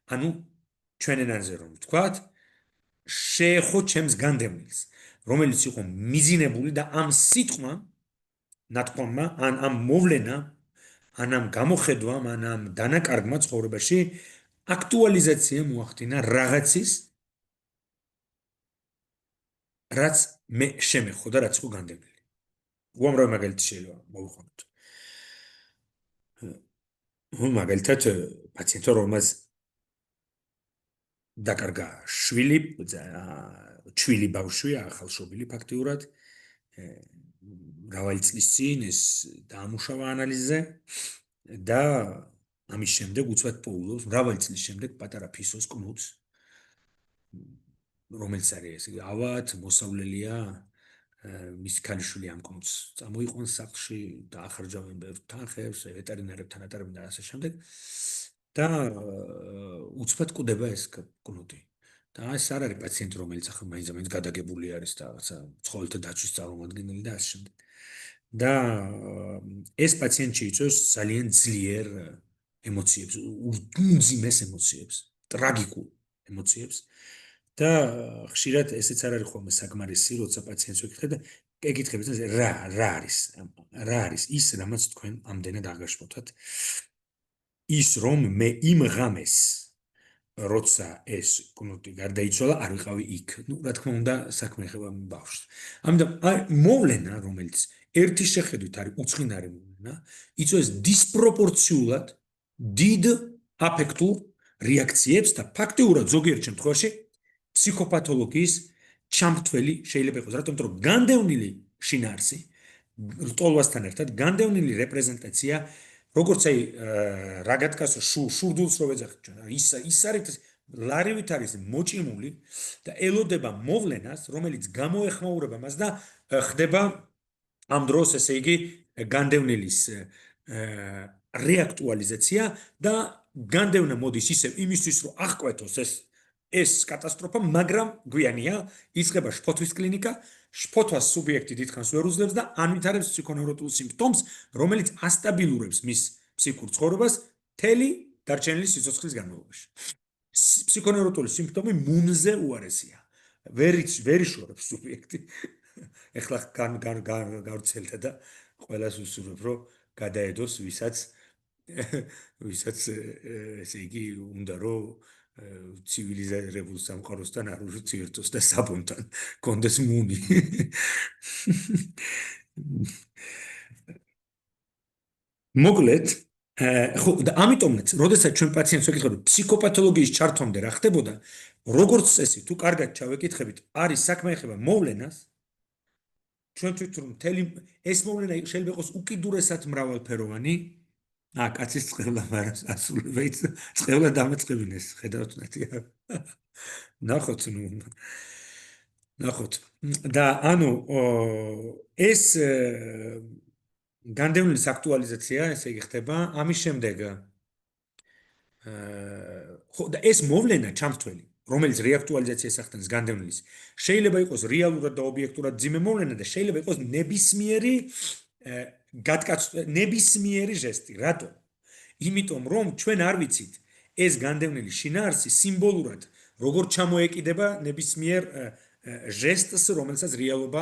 ანუ ჩვენ ენაზე რომ ვთქვათ, შეეხო ჩემს განდევნილს, რომელიც იყო მიზინებული და ამ სიტყვა ნათქვამმა, ან ამ მოვლენამ, ან ამ გამოხედვამ, ან ამ დანაკარგმა ცხოვრებაში აქტუალიზაცია მოახდინა რაღაცის, რაც მე შემეხო და რაც იყო განდევნილი. უამრავი მაგალითი შეიძლება მოვიყვანოთ. მაგალითად პაციენტო რომელსაც დაკარგა ჩვილი ბავშვი, ახალშობილი ფაქტიურად, მრავალი წლის წინ ეს დაამუშავა ანალიზზე და ამის შემდეგ უცბად პოულობს, მრავალი წლის შემდეგ პატარა ფისოს კნუთს რომელიც არის ეს ავად მოსავლელია მის ქალიშვილი ამ კონც წამოიყვანს სახლში და ახარჯავენ ბევრ თანხებს ვეტერინარებთან ატარებენ და ასე შემდეგ და უცბად კვდება ეს კნუტი და ეს არ არის პაციენტი რომელიც ახლა მაინც გადაგებული არის და რაღაცა ცხოველთა დაცვის წარმომადგენელი და ასე შემდეგ და ეს პაციენტი იწვევს ძალიან ძლიერ ემოციებს, უძიმეს ემოციებს, ტრაგიკულ ემოციებს და ხშირად ესეც არ არის ხოლმე საკმარისი, როცა პაციენტს ვეკითხებ და ეკითხებით რა არის ის რამაც თქვენ ამდენად აღგაშფოთათ ის რომ მე იმ ღამეს როცა ეს კნუტი გარდაიცვალა არ ვიყავი იქ. ნუ რა თქმა უნდა საქმე ეხება ბავშვს. ამიტომ მოვლენა რომელიც ერთი შეხედვით არის უცხინარი მოვლენა, იწვევს დისპროპორციულად დიდ აფექტურ რეაქციებს და ფაქტიურად ზოგიერთ შემთხვევაში ფსიქოპათოლოგიის ჩამრთველი შეიძლება იყოს. რატომ? იმიტომ რომ განდევნილი შინაარსი რტოლვასთან ერთად განდევნილი რეპრეზენტაცია როგორც აი რა გათქასო შურდულს რო ვეძახით ჩვენ ის არის ლარივით არის მოჭიმული და ელოდება მოვლენას რომელიც გამოეხმაურება მას და ხდება ამ დროს ესე იგი განდევნილის რეაქტუალიზაცია და განდევნა მოდის ისევ იმისთვის რომ აღკვეთოს ეს კატასტროფა მაგრამ გვიანია იწყება შფოთვის კლინიკა შფოთვას სუბიექტი დიდხანს ვერ უძლებს და ანვითარებს ფსიქონევროტულ სიმპტომს რომელიც ასტაბილურებს მის ფსიქურ ცხოვრებას მთელი დარჩენილი სიცოცხლის განმავლობაში ფსიქონევროტული სიმპტომი მუნზე უარესია ვერ იშორებს სუბიექტი ეხლა გავრცელდა და ყველას უსურვებ რომ გადაედოს ვისაც ესე იგი უნდა რომ ცივილიზირებულ სამყაროსთან არ ურთიერთოს და საბუნთან კონდეს მუნი მოკლედ ხო და ამიტომაც როდესაც ჩვენ პაციენტს ვეკითხებით ფსიქოპათოლოგიის ჩართვამდე რა ხდებოდა როგორც წესი თუ კარგად ჩავეკითხებით არის საქმე ეხება მოვლენას ჩვენ თვითონ მთელი ეს მოვლენა შეიძლება იყოს უკიდურესად მრავალფეროვანი კაცის წყევლა მაგრამ ასრულებიც წყევლა დამეწყებინეს ხედავთ ნათია ნახოთ და ანუ ეს განდევნილის აქტუალიზაცია ესე იგი ხდება ამის შემდეგ ხო და ეს მოვლენა ჩამრთველი რომელიც რეაქტუალიზაციას ახდენს განდევნილის შეიძლება იყოს რეალურად და ობიექტურად ძიმე მოვლენა და შეიძლება იყოს ნებისმიერი ჟესტი. რატომ? იმიტომ რომ ჩვენ არ ვიცით ეს განდევნილი შინაარსი სიმბოლურად როგორ ჩამოეკიდება ნებისმიერ ჟესტს, რომელსაც რეალობა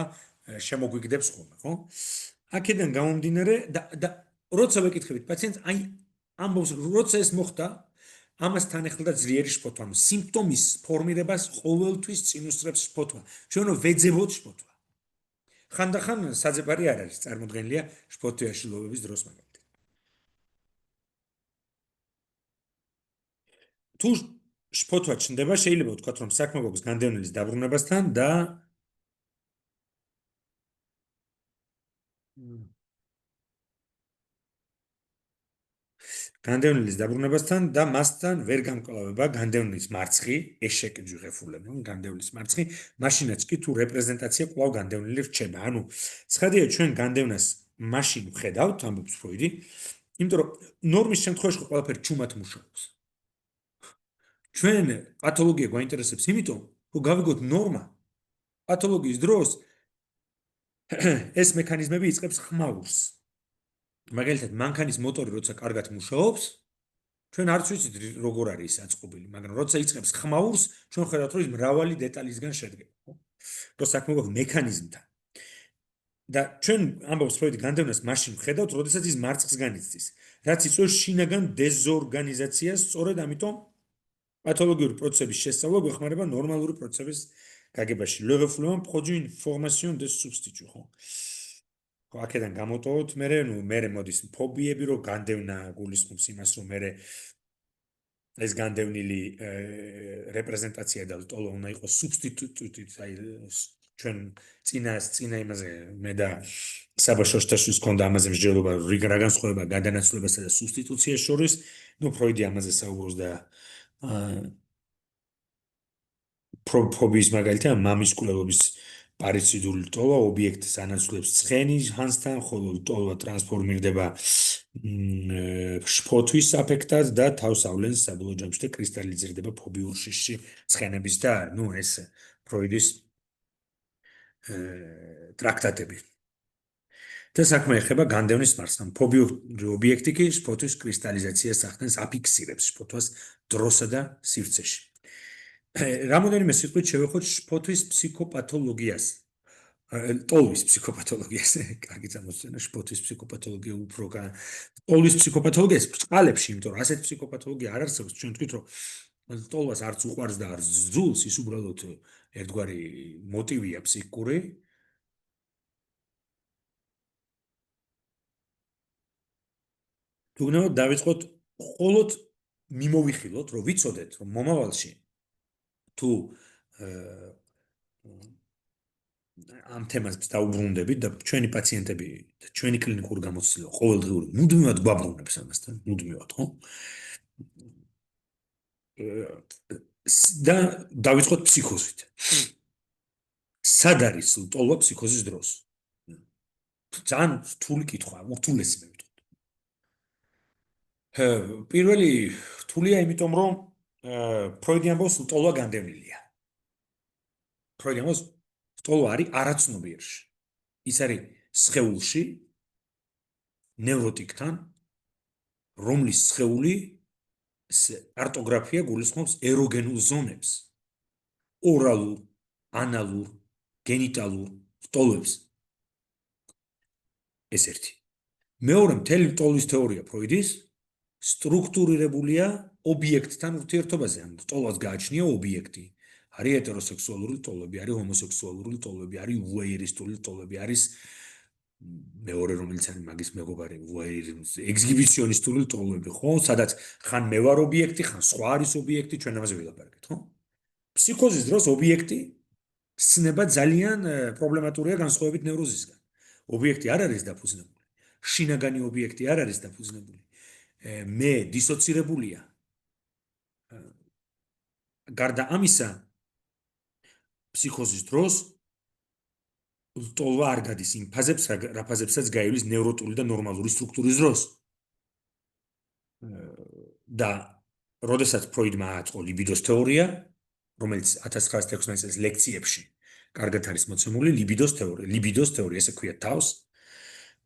შემოგვიგდებს ხოლმე, ხო? აქედან გამომდინარე და როცა ვეკითხებით პაციენტს, აი ამბობს, როცა ეს მოხდა, ამასთან ახლდა ძლიერი შფოთვა, სიმპტომის ფორმირებას ყოველთვის წინ უსწრებს შფოთვა. ჩვენ ვეძებოთ შფოთვა. ხანდახან საძებარი არ არის წარმოდგენილია შფოთვაში ლოვების დროს მაგალითად. თუ შფოთვა ჩნდება, შეიძლება ვთქვათ, რომ საქმე გვაქვს განდევნილის დაბრუნებასთან და განდევნილის დაბრუნებასთან და მასთან ვერ გამკლავება განდევნილის მარცხი, ეშეკი ჯიღეფულები, განდევნილის მარცხი, მაშინაც კი თუ რეპრეზენტაცია კვლავ განდევნილი რჩება. ანუ ცხადია ჩვენ განდევნას მაშინ ვხედავთ, ამბობს ფროიდი, იმიტომ რომ ნორმის შემთხვევაში ყველაფერი ჩუმად მუშაობს. ჩვენ პათოლოგია გვაინტერესებს იმიტომ, რომ გავიგოთ ნორმა. პათოლოგიის დროს ეს მექანიზმები იწყებს ხმაურს. მაგალითად, მანქანის მოტორი როცა კარგად მუშაობს, ჩვენ არც ვიცით როგორ არის აწყობილი, მაგრამ როცა იწყებს ხმაურს, ჩვენ ხედავთ, რომ ის მრავალი დეტალისგან შედგება, ხო? რომ საქმე გვაქვს მექანიზმთან. და ჩვენ ამბობს ფროიდი განდევნას მაშინ ვხედავთ, როდესაც ის მარცხს განიცდის, რაც იწვევს შინაგან დეზორგანიზაციას, სწორედ ამიტომ pathologique processus შესწავლა გვეხმარება ნორმალური პროცესების გაგებაში. Le refoulement produit une formation de substitut. ხო, აქედან გამოტოვოთ მე მოდის ფობიები, რომ განდევნა გულისხმობს იმას, რომ მე ეს განდევნილი რეპრეზენტაცია და ტოლო უნდა იყოს substitute, აი ჩვენ წინა იმაზე მე და საბაშოშტაშვილს ქონდა ამაზე მსჯელობა, რა განსხვავება გადანაცვლებასა და substituციას შორის, ნუ ფროიდი ამაზე საუბრობს და ფობიის მაგალითია მამის კვლევების პარიციდული ლტოლვა ობიექტს ანაცვლებს ცხენის ჰანსთან, ხოლო ლტოლვა ტრანსფორმირდება შფოთვის აფექტად და თავს ავლენს საბოლოო ჯამში და კრისტალიზირდება ფობიურ შიშში ცხენების და ეს ფროიდის ტრაქტატები. და საქმე ეხება განდევნის მარცხნივ. ფობიური ობიექტი კი შფოთვის კრისტალიზაციას ახდენს, აფიქსირებს შფოთვას დროსა და სივრცეში. რამოდენიმე სიტყვით შევეხოთ შფოთვის ფსიქოპათოლოგიას. ტოლვის ფსიქოპათოლოგიას, კარგი წარმოსწენა, შფოთვის ფსიქოპათოლოგია უფრო ტოლვის ფსიქოპათოლოგიას ბრწყალებში, იმიტომ რომ ასეთ ფსიქოპათოლოგია არ არსებობს, ჩვენ თქვით რომ ტოლვას არც უყვარს და არც ძულს, ის უბრალოდ ერთგვარი მოტივია ფსიქიკური. თუნდაც დავიწყოთ მხოლოდ მიმოვიხილოთ, რომ ვიცოდეთ, რომ მომავალში თუ ამ თემას დაუბრუნდებით და ჩვენი პაციენტები და ჩვენი კლინიკური გამოცდილება ყოველდღიური მუდმივად გვაბრუნებს ამასთან, მუდმივად, ხო? და დავიწყოთ ფსიქოზით. სად არის ლტოლვა ფსიქოზის დროს? ძალიან რთული კითხვა, ურთულესი მე ვიტყვი. პირველი რთულია, იმიტომ რომ ფროიდი ამბობს, ლტოლვა განდევნილია. ფროიდი ამბობს, ლტოლვა არის არაცნობიერში. ის არის სხეულში ნევროტიკთან, რომლის სხეული კარტოგრაფია გულისხმობს ეროგენულ ზონებს, ორალურ, ანალურ, გენიტალურ ლტოლვებს. ეს ერთი. მეორე, მთელი ლტოლვის თეორია ფროიდის სტრუქტურირებულია ობიექტთან ურთიერთობაზე. ამ ლტოლვას გააჩნია ობიექტი. არის ჰეტეროსექსუალური ლტოლვები, არის ჰომოსექსუალური ლტოლვები, არის ვუეირისტული ლტოლვები, არის მეორე რომელიც არის მაგის მეგობარი, ექსგიბიციონისტული ლტოლვები, ხო? სადაც ხან მე ვარ ობიექტი, ხან სხვა არის ობიექტი, ჩვენ ამაზე ვილაპარაკეთ, ხო? ფსიქოზის დროს ობიექტი ცნება ძალიან პრობლემატურია განსხვავებით ნევროზისგან. ობიექტი არ არის დაფუძნებული. შინაგანი ობიექტი არ არის დაფუძნებული. მე დისოცირებულია. გარდა ამისა, ფსიქოზის დროს ლტოლვა არ გადის იმ ფაზებს, რა ფაზებსაც გაივლის ნევროტული და ნორმალური სტრუქტურის დროს. და როდესაც ფროიდმა აწყო ლიბიდოს თეორია, რომელიც 1916 წელს ლექციებში კარგად არის მოცემული, ლიბიდოს თეორია, ესე ქვია თავს,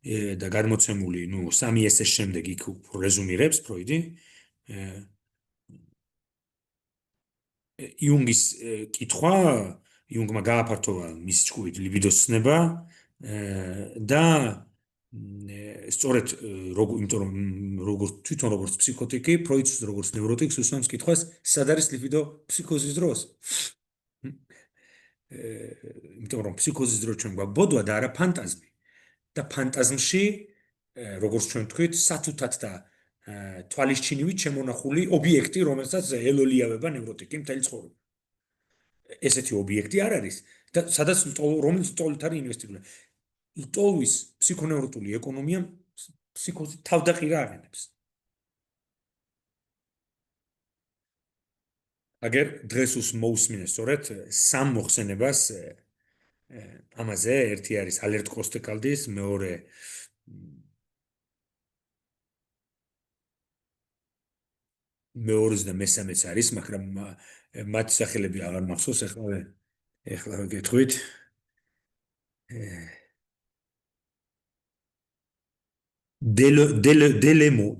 და გადმოცემული, 3 ესეს შემდეგ იქ რეზუმირებს ფროიდი. იუნგის კითხვა, იუნგმა გააფართოვა მისი ჭკუით ლიბიდოს ცნება და სწორედ იმიტომ რომ თვითონ როგორც ფსიქოტიკი, ფროიდს როგორც ნევროტიკს უსვამს კითხვას, სად არის ლიბიდო ფსიქოზის დროს? იმიტომ რომ ფსიქოზის დროს ჩვენ გვაქვს ბოდვა და არა ფანტაზმი. და ფანტაზმში, როგორც ჩვენ თქვით, სათუთად და თვალისჩინივით შემონახული ობიექტი, რომელსაც ელოლიავება ნევროტიკი მთელი ცხოვრება. ესეთი ობიექტი არ არის და სადაც რომელიც ლტოლვით არის ინვესტირებული. ლტოლვის ფსიქონევროტული ეკონომია ფსიქოზის თავდაყირა აღენებს. აგერ დღეს მოусმინე სწორედ სამ მოხსენებას ამაზე, ერთი არის ალერტ კოსტეკალდის, მეორე მეორის და მესამეც არის, მაგრამ მათი სახელები აღარ მახსოვს, ეხლა გეტყვით.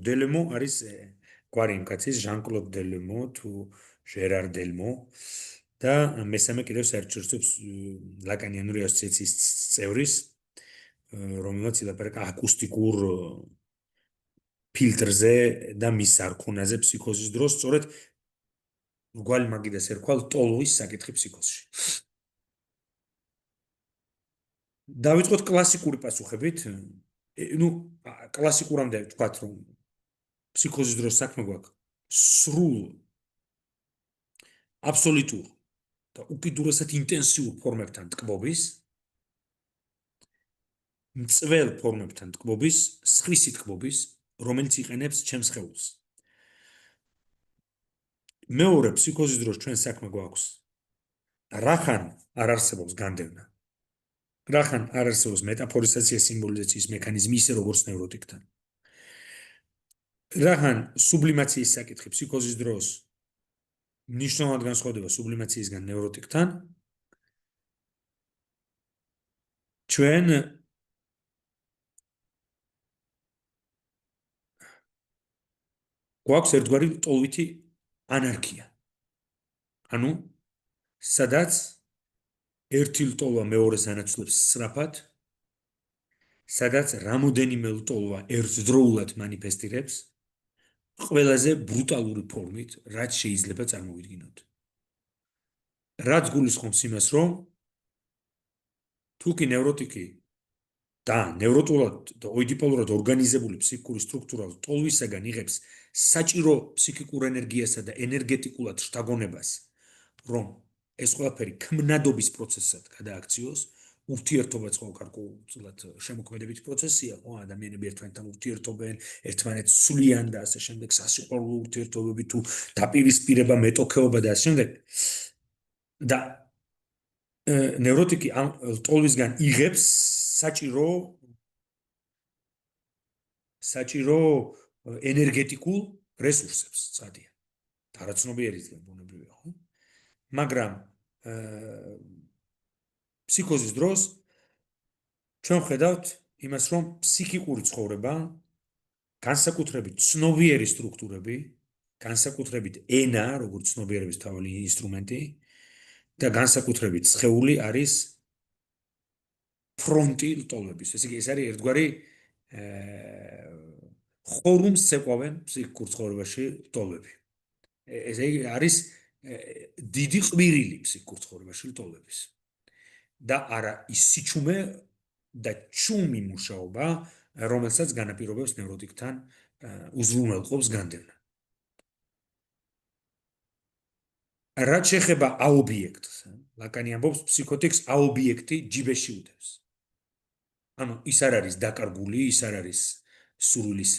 დელემო არის გვარი იმ კაცის, ჟან-კლოდ დელემო თუ ჟერარ დელმო და მესამე კიდევ საერთაშორისო ლაკანიანური ასოციაციის წევრის, რომელმაც ილაპარაკა აკუსტიკურ ფილტრზე და მის არქონაზე ფსიქოზის დროს, სწორედ რგვალი მაგიდას ერქვა ლტოლვის საკითხი ფსიქოზში. დავიწყოთ კლასიკური პასუხებით. კლასიკურამდე ვთქვათ, რომ ფსიქოზის დროს საქმე გვაქვს სრულ აბსოლუტურ და უკიდურესად ინტენსიურ ფორმებთან ტკბობის, მწველ ფორმებთან ტკბობის, სხვისი ტკბობის, რომელიც იყენებს ჩემს სხეულს. მეორე, ფსიქოზის დროს ჩვენ საქმე გვაქვს რახან არ არსებობს განდევნა, რახან არ არსებობს მეტაფორიზაცია სიმბოლიზაციის მექანიზმი ისე როგორც ნევროტიკთან, რახან სუბლიმაციის საკითხი ფსიქოზის დროს მნიშვნელოვნად განსხვავდება სუბლიმაციისგან ნევროტიკთან, ჩვენ გვაქვს ერთგვარი ტოლვითი ანარქია. ანუ სადაც ერთი ლტოლვა მეორეს ანაცვლებს სწრაფად, სადაც რამოდენიმე ლტოლვა ერთდროულად მანიფესტირებს ყველაზე ბრუტალური ფორმით, რაც შეიძლება წარმოვიდგინოთ. რაც გულისხმობს იმას, რომ თუკი ნევროტიკი და ნევროტულად და ოიდიპოლურად ორგანიზებული ფსიქიკური სტრუქტურა ლტოლვისაგან იღებს საჭირო ფსიქიკურ ენერგიასა და ენერგეტიკულად შთაგონებას, რომ ეს ყველაფერი ქმნადობის პროცესად გადააქციოს, ურთიერთობაც ყოველკარკულად შემოქმედებითი პროცესია, ხო, ადამიანები ერთმანეთთან ურთიერთობენ, ერთმანეთს სვლიან და ასე შემდეგ, სასიყვარულო ურთიერთობები თუ დაპირისპირება, მეტოქეობა და ასე შემდეგ. და ნევროტიკი ამ ლტოლვისგან იღებს საჭირო ენერგეტიკულ რესურსებს, წადია. არაცნობიერია ბუნებრივია, ხო? მაგრამ ფსიქოზის დროს ჩვენ ხედავთ იმას, რომ ფსიქიკური ცხოვრება, განსაკუთრებით ცნობიერი სტრუქტურები, განსაკუთრებით ენა, როგორც ცნობიერების მთავარი ინსტრუმენტი და განსაკუთრებით სხეული არის ფრონტი ლტოლვების. ესე იგი, ეს არის ერთგვარი ხორუმს ეყვავენ ფსიქიკურ ცხოვრებაში ლტოლვები. ესე იგი, არის დიდი ყვირილი ფსიქიკურ ცხოვრებაში ლტოლვების. და არა ის სიჩუმე და ჩუმი მუშაობა, რომელსაც განაპირობებს ნევროტიკთან უზრუნველყოფს განდევნა. რაც შეეხება აობიექტს, ლაკანი ამბობს, ფსიქოტიქს აობიექტი ჯიბეში უდევს. ანუ ის არ არის დაკარგული, ის არ არის სურვილის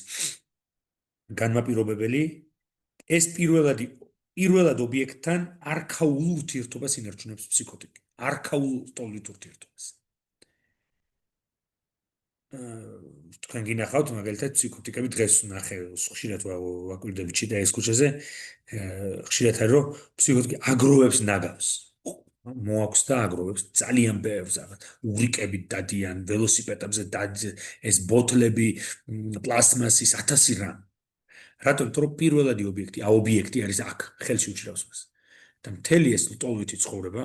განმაპირობებელი, ეს პირველად ობიექტთან არქაულ ურთიერთობას ინარჩუნებს ფსიქოტიკი. არქაულ ლტოლვით ურთიერთობას. თქვენ გინახავთ მაგალითად ფსიქოტიკები დღეს ნახე ხშირად ვაკვირდებით ჩიტაის ქუჩაზე, ხშირად არის რომ ფსიქოტიკი აგროვებს ნაგავს. მოაქვს და აგროვებს ძალიან ბევრს, ურიკებით დადიან, ველოსიპედებზე ეს ბოთლები, პლასმასის 1000 რამ. რატომ? იმიტომ რომ პირველადი აობიექტი არის აქ, ხელში უჭირავს მას. და მთელი ეს ლტოლვითი ცხოვრება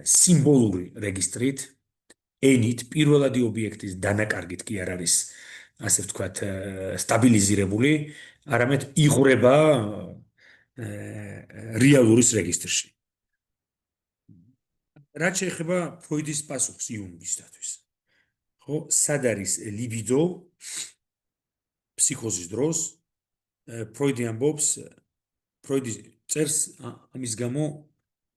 სიმბოლური რეგისტრით, ენით, პირველადი ობიექტის დანაკარგით კი არ არის, ასე ვთქვათ, სტაბილიზირებული, არამედ იღვრება რეალურის რეგისტრში. რაც შეეხება ფროიდის პასუხს იუნგისათვის. ხო, სად არის ლიბიდო ფსიქოზის დროს? ფროიდი ამბობს, ფროიდი წერს ამის გამო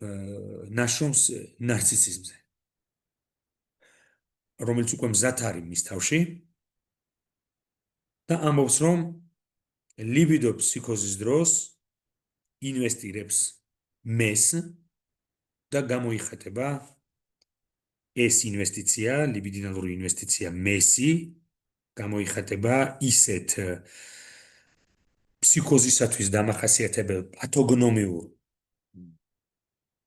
ნაშრომს ნარცისიზმზე, რომელიც უკვე მზად არის მის თავში და ამბობს, რომ ლიბიდო ფსიქოზის დროს ინვესტირებს მეს და გამოიხატება ეს ინვესტიცია, ლიბიდინალური ინვესტიცია მესი, გამოიხატება ისეთ ფსიქოზისათვის დამახასიათებელ პათოგნომიურ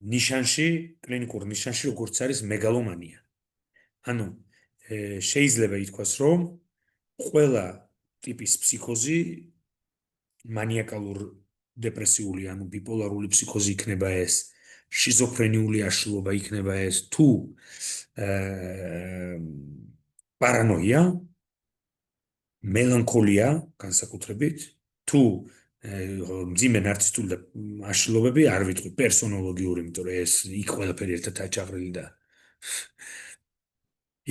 ნიშანში, კლინიკურ ნიშანში, როგორც არის მეგალომანია. ანუ შეიძლება ითქვას, რომ ყველა ტიპის ფსიქოზი, მანიაკალურ დეპრესიული, ანუ ბიპოლარული ფსიქოზი იქნება ეს, შიზოფრენიული აშლილობა იქნება ეს, თუ პარანოია, მელანქოლია, განსაკუთრებით, თუ მძიმე ნარცისტული და აშლილობები, არ ვიტყვი პერსონოლოგიური, იმიტომ რომ ეს იქ ყველაფერი ერთად აჭაღრილი და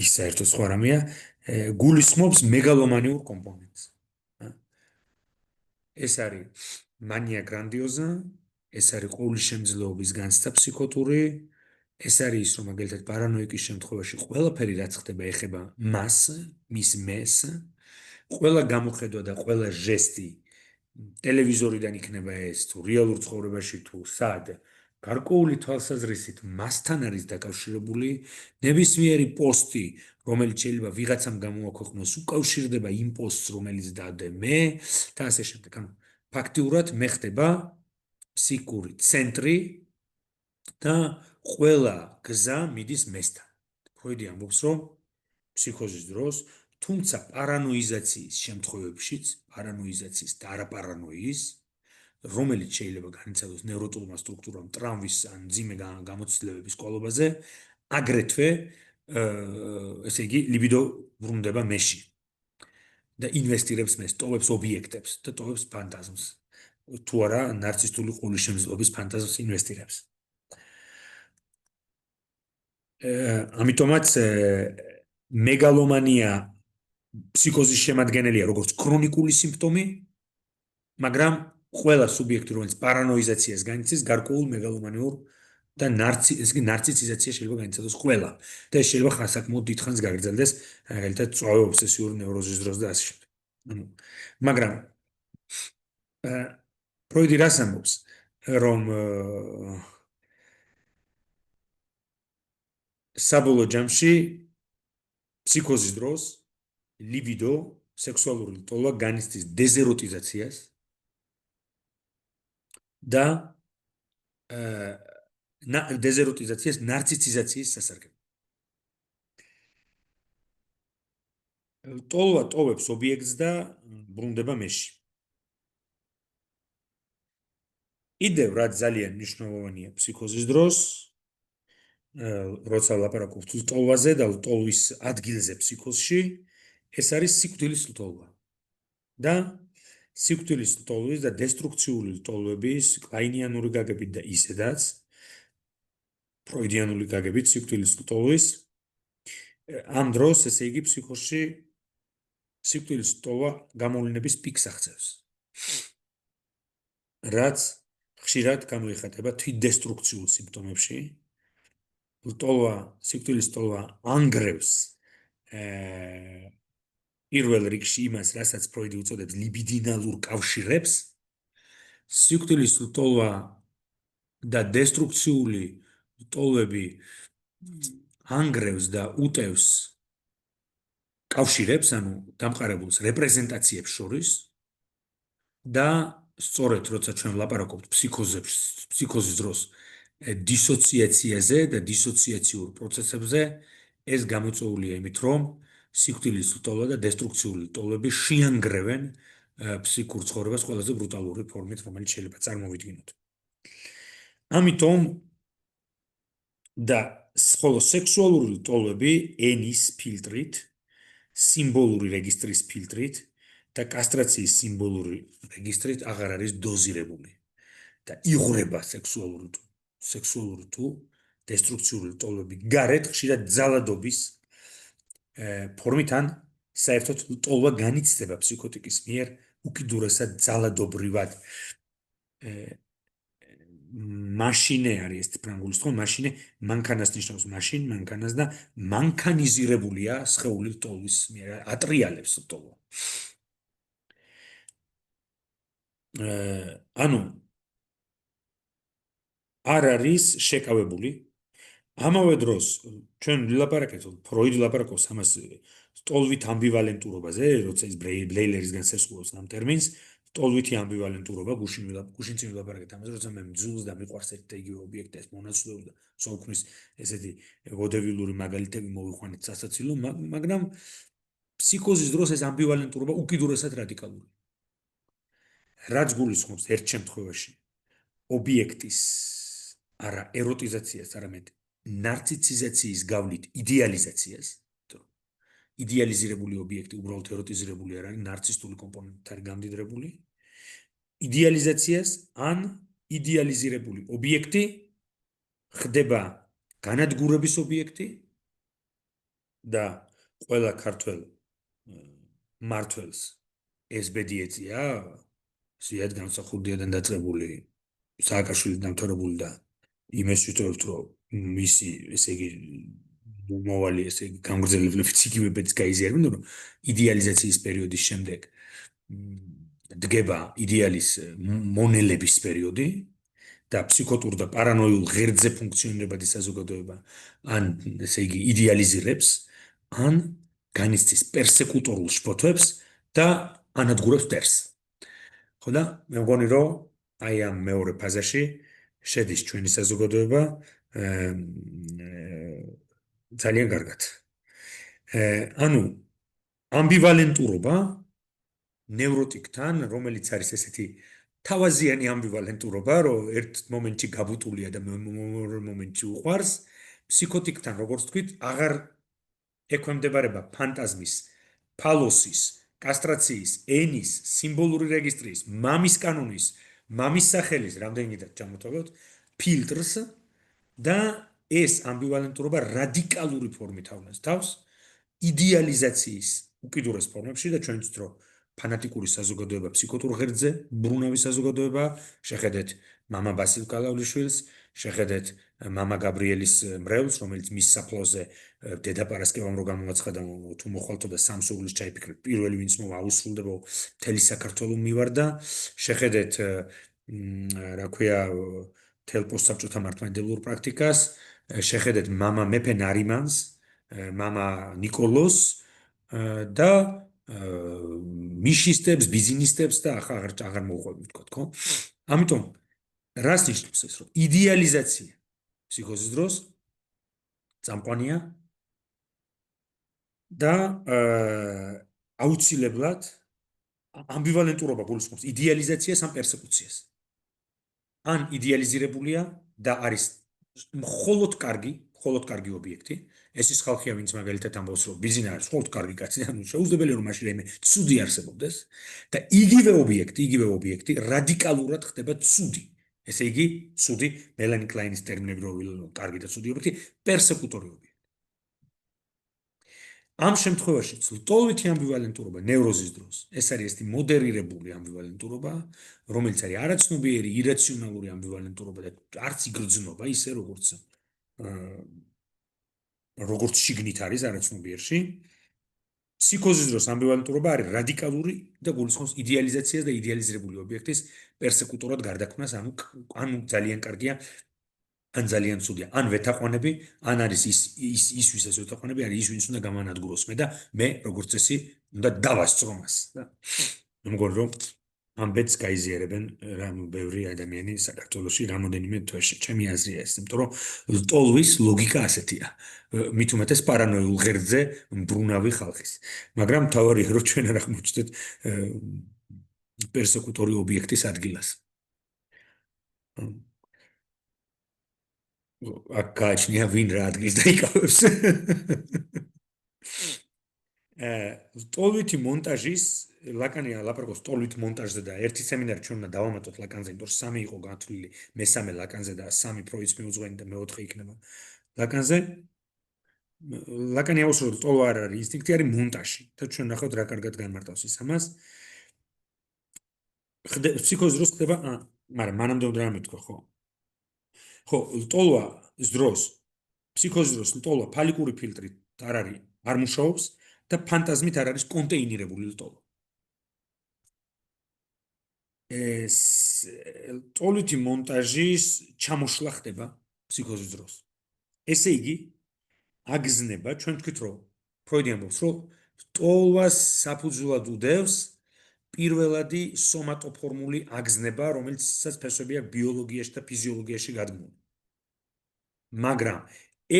ის საერთოდ სხვა რამეა, გულისხმობს მეგალომანიურ კომპონენტს. ეს არის მანია გრანდიოზა, ეს არის ყოვლისშემძლეობის განცდა ფსიქოტური, ეს არის ის, რომ მაგალითად პარანოიკის შემთხვევაში ყველაფერი რაც ხდება ეხება მას, მის მეს, ყველა გამოხედვა და ყველა ჟესტი ტელევიზორიდან იქნება ეს, თუ რეალურ ცხოვრებაში, თუ სად, გარკვეული თვალსაზრისით მასთან არის დაკავშირებული ნებისმიერი პოსტი, რომელიც შეიძლება ვიღაცამ გამოაქვეყნოს, უკავშირდება იმ პოსტს, რომელიც დადე მე და ასე შემდეგ. ანუ ფაქტიურად მე ხდება ფსიქიკური ცენტრი და ყველა გზა მიდის მესთან. ფროიდი ამბობს, რომ ფსიქოზის დროს, თუმცა პარანოიზაციის შემთხვევებშიც, პარანოიზაციის და არაპარანოიის, რომელიც შეიძლება განიცადოს ნევროტულმა სტრუქტურამ ტრამვის ან მძიმე გამოცდილებების კვალობაზე, აგრეთვე ესე იგი ლიბიდო ბრუნდება მეში და ინვესტირებს მეს, ტოვებს ობიექტებს და ტოვებს ფანტაზმს. თუ არა ნარცისტული ყოლის ფანტაზმს ინვესტირებს. ამიტომაც მეგალომანია ფსიქოზის შემადგენელია როგორც ქრონიკული სიმპტომი, მაგრამ ყველა სუბიექტი, რომელიც პარანოიზაციას განიცდის, გარკვეულ მეგალომანიურ და ნარციციზაცია შეიძლება განიცადოს ყველა. და ეს შეიძლება საკმაოდ დიდხანს გაგრძელდეს, მაგალითად, წვავე ობსესიური ნევროზის დროს და ასე შემდეგ. მაგრამ ფროიდი რას ამბობს, რომ საბოლოო ჯამში ფსიქოზის დროს ლიბიდო, სექსუალური ლტოლვა განიცდის დეზეროტიზაციას და დეზეროტიზაციას ნარციციზაციის სასარგებლოდ. ლტოლვა ტოვებს ობიექტს და ბრუნდება მეში. კიდევ რაც ძალიან მნიშვნელოვანია ფსიქოზის დროს, როცა ლაპარაკობთ ლტოლვაზე და ლტოლვის ადგილზე ფსიქოზში, ეს არის სიკვდილის ლტოლვა. და სიკვდილის ლტოლვის და დესტრუქციული ლტოლვების კლაინიანური გაგებით და ისედაც ფროიდიანული გაგებით სიკვდილის ლტოლვის ამ დროს, ესე იგი, ფსიქოზში სიკვდილის ლტოლვა გამოვლინების პიკს აღწევს. რაც ხშირად გამოიხატება თვითდესტრუქციულ სიმპტომებში. სიკვდილის ლტოლვა ანგრევს პირველ რიგში იმას, რასაც ფროიდი უწოდებს ლიბიდინალურ კავშირებს. სიკვდილის ლტოლვა და დესტრუქციული ლტოლვები ანგრევს და უტევს კავშირებს, ანუ დამყარებულს რეპრეზენტაციებს შორის და სწორედ როცა ჩვენ ვლაპარაკობთ ფსიქოზის დროს დისოციაციაზე და დისოციაციურ პროცესებზე, ეს გამოწვეულია იმით, რომ სიკვდილის ლტოლვა და დესტრუქციული ლტოლვები შეანგრევენ ფსიქურ ცხოვრებას ყველაზე ბრუტალური ფორმით, რომელიც შეიძლება წარმოვიდგინოთ. ამიტომ და ხოლო სექსუალური ლტოლვები ენის ფილტრით, სიმბოლური რეგისტრის ფილტრით და კასტრაციის სიმბოლური რეგისტრით აღარ არის დოზირებული და იღვრება სექსუალური თუ დესტრუქციული ლტოლვები გარეთ ხშირად ძალადობის ფორმით ან საერთოდ ლტოლვა განიცდება ფსიქოტიკის მიერ უკიდურესად ძალადობრივად. მაშინე არის ეს ფრანგულის თქო, მაშინე მანქანას ნიშნავს მაშინ, მანქანას და მანქანიზირებულია სხეული ლტოლვის მიერ, ატრიალებს ლტოლვა. ანუ არ არის შეკავებული. ამავე დროს ჩვენ ვილაპარაკეთ, ფროიდი ლაპარაკობს ამას ლტოლვით ამბივალენტურობაზე, როცა ის ბლეილერისგან სესხულობს ამ ტერმინს, ლტოლვითი ამბივალენტურობა, გუშინც ვილაპარაკეთ ამაზე, როცა მე მძულს და მიყვარს ერთ და იგივე ობიექტი ეს მონაცვლეობა და სულქმის ესეთი ვოდებილური მაგალითები მოვიყვანეთ სასაცილო, მაგრამ ფსიქოზის დროს ეს ამბივალენტურობა უკიდურესად რადიკალურია. რაც გულისხმობს ერთ შემთხვევაში ობიექტის არა ეროტიზაციას, არამედ ნარციციზაციის გავლით იდეალიზაციას. იდეალიზირებული ობიექტი უბრალოდ ეროტიზირებული არ არის, ნარცისტული კომპონენტით არის გამდიდრებული. იდეალიზაციას ან იდეალიზირებული ობიექტი ხდება განადგურების ობიექტი და ყველა ქართველ მართველს ეს ბედიეწია, ზიად განსახურდიადან დაწყებული სააკაშვილი დამთავრებული და იმას ვიტყოდებთ, რომ მისი, ესე იგი, მომავალი, ესე იგი, გამგრძელებლებიც იგივე გაიზიარებენ, რომ იდეალიზაციის პერიოდის შემდეგ დგება იდეალის მონელების პერიოდი და ფსიქოტურ და პარანოიულ ღერძზე ფუნქციონირებადი საზოგადოება ან ესე იგი იდეალიზირებს, ან განიცდის პერსეკუტორულ შფოთვებს და ანადგურებს მტერს. ხო და მე მგონი რომ აი ამ მეორე ფაზაში შედის ჩვენი საზოგადოება ძალიან კარგად. ანუ ამბივალენტურობა ნევროტიკთან, რომელიც არის ესეთი თავაზიანი ამბივალენტურობა, რომ ერთ მომენტში გაბუტულია და მეორე მომენტში უყვარს, ფსიქოტიკთან, როგორც თქვით, აღარ ექვემდებარება ფანტაზმის, ფალოსის, კასტრაციის, ენის, სიმბოლური რეგისტრის, მამის კანონის, მამის სახელის, რამდენადაც ჩამოთვალოთ, ფილტრს და ეს ამბივალენტურობა რადიკალური ფორმით ავლენს თავს იდეალიზაციის უკიდურეს ფორმებში და ჩვენ ვთქვით, რომ ფანატიკური საზოგადოება ფსიქოტურ ღერძზე, ბრუნავი საზოგადოება, შეხედეთ მამა ბასილ კალავლიაშვილს, შეხედეთ მამა გაბრიელის მრევლს, რომელიც მის საფლავზე დედა პარასკევამ რო გამოაცხადა, თუ მოხვალთო და სამსუგლის ჩაიფიქრეთ, პირველი ვინც მოვა აუსრულდებო მთელი საქართველო მივარდა, შეხედეთ რა ქვია თელ პოსტსაბჭოთა მართლმადიდებლურ პრაქტიკას, შეხედეთ მამა მეფე ნარიმანს, მამა ნიკოლოს და მიშისტებს, ბიზნესტებს და აღარ მოუყვებით თქვა, ხო? ამიტომ რას ნიშნავს ეს, რომ იდეალიზაცია ფსიქოზის დროს წამყვანია და აუცილებლად ამბივალენტურობა გულისხმობს იდეალიზაციას ან პერსეკუციას. ან იდეალიზირებულია და არის მხოლოდ კარგი ობიექტი. ეს ის ხალხია, ვინც მაგალითად ამბობს, რომ ბიზნესი არის მხოლოდ კარგი კაცი, ანუ შეუძლებელია რომ მაშინ რაიმე ცუდი არსებობდეს და იგივე ობიექტი რადიკალურად ხდება ცუდი. ესე იგი, ცუდი მელანი კლაინის ტერმინები რო კარგი და ცუდი ობიექტი, პერსეკუტორი ობიექტი. ამ შემთხვევაში ლტოლვითი ამბივალენტურობა ნევროზის დროს ეს არის ესეთი მოდერირებული ამბივალენტურობა, რომელიც არის არაცნობიერი, ირაციონალური ამბივალენტურობა და არც იგრძნობა ისე როგორც შიგნით არის არაცნობიერში. ფსიქოზის დროს ამბივალენტურობა არის რადიკალური და გულისხმობს იდეალიზაციას და იდეალიზირებული ობიექტის პერსეკუტორად გარდაქმნას, ანუ ძალიან კარგია ან ძალიან ცუდია, ან ვეთაყვანები, ან არის ის ვისაც ვეთაყვანები, არის ის ვინც უნდა გამანადგუროს მე და მე როგორც წესი უნდა დავასწრო მას და მე მგონი რომ ამბეთს გაიზიარებენ რამ ბევრი ადამიანი საქართველოში რამოდენიმე თვეში. ჩემი აზრია ეს, იმიტომ რომ ლტოლვის ლოგიკა ასეთია. მით უმეტეს პარანოიულ ღერძზე მბრუნავი ხალხის. მაგრამ თავარია რომ ჩვენ არ აღმოჩნდეთ პერსეკუტორი ობიექტის ადგილას. აქ გააჩნია ვინ რა ადგილს დაიკავებს. ლტოლვითი მონტაჟის ლაკანია ლაპარაკობს ლტოლვით მონტაჟზე და ერთი სემინარი ჩვენ უნდა დავამატოთ ლაკანზე, იმიტომ რომ სამი იყო გათვლილი, მესამე ლაკანზე და სამი პროიც მიუძღვენი და მეოთხე იქნება ლაკანზე. ლაკანი აუსრულებს ლტოლვა არ არის ინსტინქტი, არის მონტაჟი და ჩვენ ნახავთ რა კარგად განმარტავს ის ამას. ფსიქოზის დროს ხდება, მაგრამ მანამდე უნდა რამეთქვა, ხო? ხო, ლტოლვის დროს, ფსიქოზის დროს ლტოლვა ფალიკური ფილტრით არ მუშაობს და ფანტაზმით არ არის კონტეინირებული ლტოლვა. ეს ლტოლვითი მონტაჟის ჩამოშლა ხდება ფსიქოზის დროს. ესე იგი, აგზნება, ჩვენ თქვით რომ ფროიდი ამბობს, რომ ლტოლვას საფუძვლად უდევს პირველადი სომატოფორმული აგზნება, რომელიცაც ფესვები აქვს ბიოლოგიაში და ფიზიოლოგიაში გადმული. მაგრამ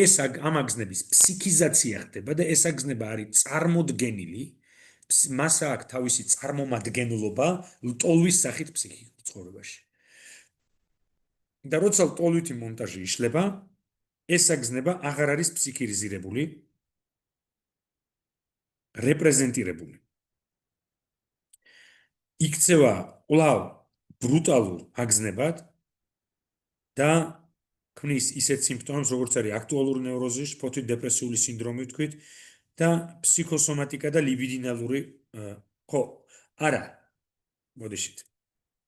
ეს ამ აგზნების ფსიქიზაცია ხდება და ეს აგზნება არის წარმოდგენილი, მას აქვს თავისი წარმომადგენლობა ლტოლვის სახით ფსიქიკურ ცხოვრებაში. და როცა ლტოლვითი მონტაჟი იშლება, ეს აგზნება აღარ არის ფსიქიზირებული, რეპრეზენტირებული. იქცევა კვლავ ბრუტალურ აგზნებად და ქმნის ისეთ სიმპტომებს, როგორც არის აქტუალური ნევროზი, შფოთვით დეპრესიული სინდრომი ვთქვით და ფსიქოსომატიკა და ლიბიდინალური, ხო, არა. მოდიშით.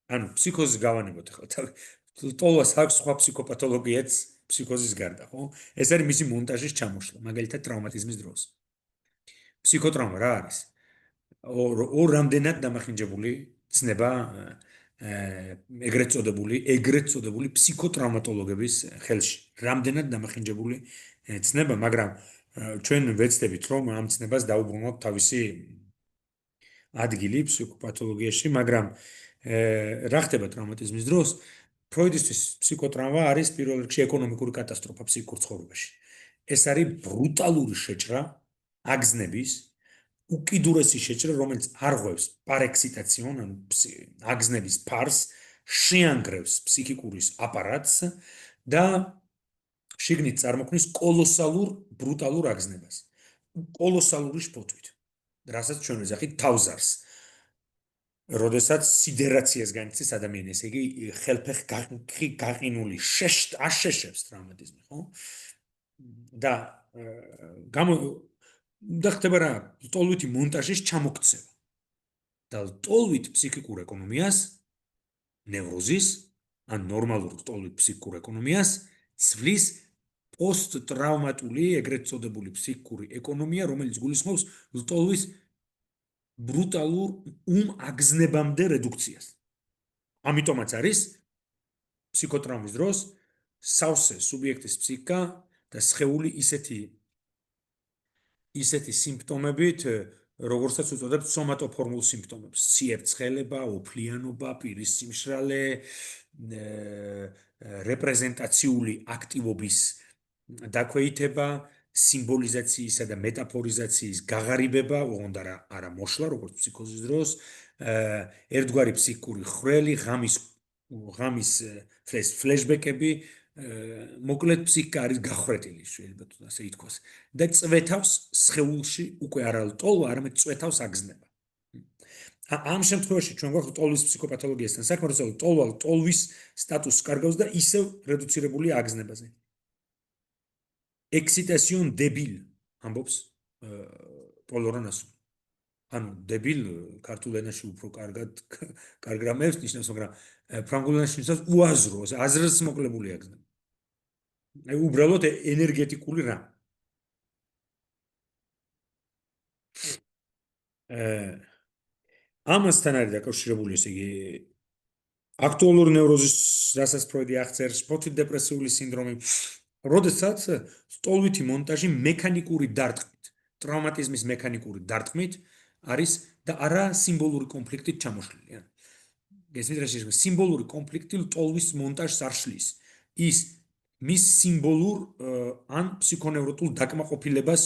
ანუ ფსიქოზის გავანებოთ ახლა. ლტოლვას აქვს სხვა ფსიქოპათოლოგიაც ფსიქოზის გარდა, ხო? ეს არის მისი მონტაჟის ჩამოშლა, მაგალითად ტრავმატიზმის დროს. ფსიქოტრაუმა რა არის? ორ რამდენად დამახინჯებული ცნება ეგრეთ წოდებული ფსიქოტრაუმატოლოგების ხელში. რამდენად დამახინჯებული ცნება, მაგრამ ჩვენ ვეცდებით, რომ ამ ცნებას დაუბრუნოთ თავისი ადგილი ფსიქოპათოლოგიაში, მაგრამ რა ხდება ტრაუმატიზმის დროს? ფროიდისთვის ფსიქოტრაუმა არის პირველ რიგში ეკონომიკური კატასტროფა ფსიქიკურ ცხოვრებაში. ეს არის ბრუტალური შეჭრა აგზნების, უკიდურესი შეჭრა, რომელიც არღვევს პარექსიტაციონ, ანუ აგზნების ფარს, შეანგრევს ფსიქიკურის აპარატს და შიგნით წარმოქმნის კოლოსალურ ბრუტალურ აგზნებას. კოლოსალური შფოთვით, რასაც ჩვენ ვეძახით თავზარს. როდესაც სიდერაციას განიცდის ადამიანი, ესე იგი ხელფეხი გაყინული აშეშებს ტრაუმატიზმი, ხო? და ხდება რა, ლტოლვითი მონტაჟის ჩამოქცევა. და ლტოლვით ფსიქიკურ ეკონომიას, ნევროზის, ან ნორმალურ ლტოლვით ფსიქიკურ ეკონომიას ცვლის პოსტტრაუმატული, ეგრეთ წოდებული ფსიქიკური ეკონომია, რომელიც გულისხმობს ლტოლვის ბრუტალურ აგზნებამდე რედუქციას. ამიტომაც არის ფსიქოტრაუმის დროს სავსე სუბიექტის ფსიქიკა და სხეული ისეთი სიმპტომებით, როგორცაც უწოდებთ სომატოფორმულ სიმპტომებს: ციებ-ცხელება, ოფლიანობა, პირის სიმშრალე, რეპრეზენტაციული აქტივობის დაქვეითება, სიმბოლიზაციისა და მეტაფორიზაციის გაღარიბება, ოღონდ არა მოშლა, როგორც ფსიქოზის დროს, ერთგვარი ფსიქიკური ხრელი, ღამის ფლეშბეკები, მოკლედ ფსიქიკა არის გახრეტილი, შეიძლება თუ ასე ითქვას, და წვეთავს სხეულში უკვე არა ლტოლვა, არამედ წვეთავს აგზნება. ამ შემთხვევაში ჩვენ გვაქვს ლტოლვის ფსიქოპათოლოგიასთან საქმე, როცა ლტოლვის სტატუსს კარგავს და ისევ რედუცირებული აგზნებაზე. ექსიტაციონ დებილ ამბობს პოლორანასო. ანუ დებილ ქართულ ენაში უფრო კარგ რამებს ნიშნავს, მაგრამ ფრანგულ ენაში ნიშნავს უაზრო, აზრს მოკლებული აგზნება. აი უბრალოდ ენერგეტიკული რამ. ამასთან არის დაკავშირებული, ესე იგი, აქტუალური ნევროზის, რასაც ფროიდი აღწერს, შფოთვით დეპრესიული სინდრომი, როდესაც ლტოლვითი მონტაჟი მექანიკური დარტყმით, ტრაუმატიზმის მექანიკური დარტყმით არის და არა სიმბოლური კონფლიქტით ჩამოშლილი. გესმით რა შეიძლება? სიმბოლური კონფლიქტი ლტოლვის მონტაჟს არ შლის. ის მის სიმბოლურ ან ფსიქონევროტულ დაკმაყოფილებას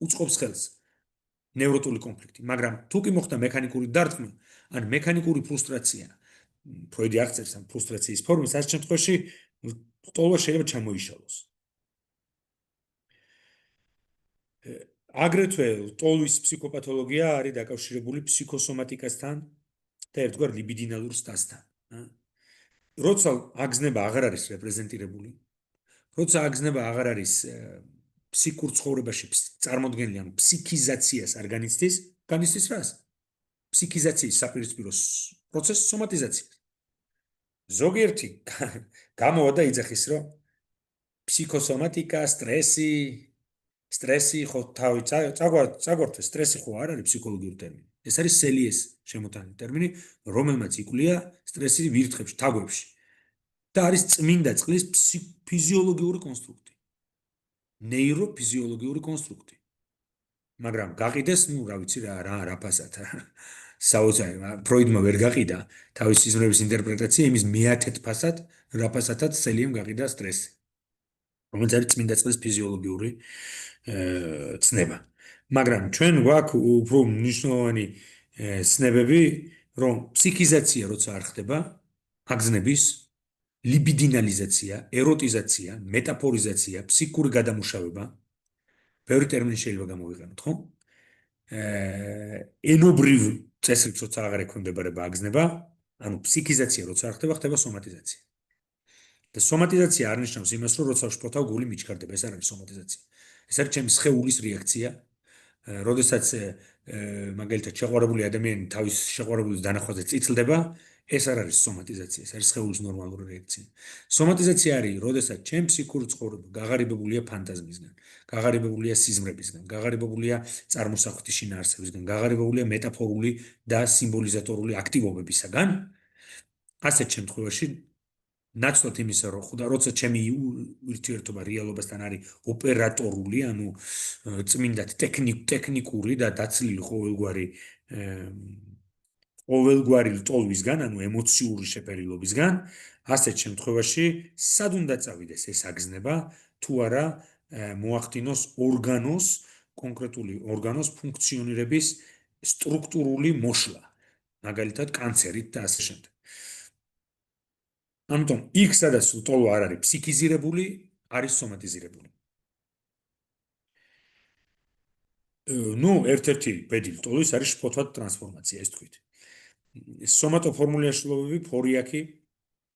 უწყობს ხელს. ნევროტული კონფლიქტი, მაგრამ თუ კი მოხდა მექანიკური დარტყმა, ან მექანიკური ფრუსტრაცია, ფროიდი აღწერს ამ ფრუსტრაციის ფორმას, ამ შემთხვევაში ლტოლვა შეიძლება ჩამოიშალოს. აგრეთვე ლტოლვის ფსიქოპათოლოგია არის დაკავშირებული ფსიქოსომატიკასთან და ერთგვარ ლიბიდინალურ სტასთან. როცა აგზნება აღარ არის რეპრეზენტირებული, როცა აგზნება აღარ არის ფსიქიკურ ცხოვრებაში წარმოდგენილი, ანუ ფსიქიზაციას არ განიცდის, განიცდის რას? ფსიქიზაციის საპირისპირო პროცესს სომატიზაციას. ზოგიერთი გამოვა და იძახის, რომ ფსიქოსომატიკა, სტრესი ხო თავი წაგვართ, სტრესი ხო არ არის ფსიქოლოგიური ტერმინი. ეს არის სელიეს შემოტანილი ტერმინი, რომელმაც იკვლია სტრესი ვირთხებში, თაგვებში. და არის წმინდა წყლის ფიზიოლოგიური კონსტრუქტი. ნეიროფიზიოლოგიური კონსტრუქტი. მაგრამ გაყიდეს, რა ვიცი რა ფასად. საოცარი, ფროიდმა ვერ გაყიდა თავის სიზმრების ინტერპრეტაცია იმის მეათეთ ფასად, რა ფასადაც სელიემ გაყიდა სტრესი. რომელიც არის წმინდა წყლის ფიზიოლოგიური ცნება. მაგრამ ჩვენ გვაქვს უფრო მნიშვნელოვანი ცნებები, რომ ფსიქიზაცია როცა არ ხდება, აგზნების ლიბიდინალიზაცია, ეროტიზაცია, მეტაფორიზაცია, ფსიქიკური გადამუშავება, ბევრი ტერმინი შეიძლება გამოვიყენოთ, ხო? ენობრივ წესრიგს როცა აღარ ექვემდებარება აგზნება, ანუ ფსიქიზაცია როცა არ ხდება, ხდება სომატიზაცია. და სომატიზაცია არ ნიშნავს იმას, რომ როცა ვშფოთავ, გული მიჩქარდება, ეს არ არის სომატიზაცია. ეს არის ჩემი სხეულის რეაქცია, როდესაც მაგალითად შეყვარებული ადამიანი თავის შეყვარებულის დანახვაზე წიწლდება, ეს არ არის სომატიზაცია, ეს არის სხეულის ნორმალური რეაქცია. სომატიზაცია არის, როდესაც ჩემი ფსიქიკური ცხოვრება გაღარიბებულია ფანტაზმისგან, გაღარიბებულია სიზმრებისგან, გაღარიბებულია წარმოსახვითი შინაარსებისგან, გაღარიბებულია მეტაფორული და სიმბოლიზატორული აქტივობებისგან. ასეთ შემთხვევაში ნაცვლად იმისა, რომ ხოდა როცა ჩემი ურთიერთობა რეალობასთან არის ოპერატორული, ანუ წმინდად ტექნიკური და დაცლილი ყოველგვარი ლტოლვისგან, ანუ ემოციური შეფერილობისგან, ასეთ შემთხვევაში სად უნდა წავიდეს ეს აგზნება, თუ არა მოახდინოს კონკრეტული ორგანოს ფუნქციონირების სტრუქტურული მოშლა, მაგალითად კანცერით და ასე შემდეგ. ამიტომ იქ სადაც ლტოლვა არ არის ფსიქიზირებული, არის სომატიზირებული. ნუ ერთ-ერთი ბედი ლტოლვის არის შფოთვად ტრანსფორმაცია, ეს თქვით. სომატოფორმულაშლობები, ფორიაქი,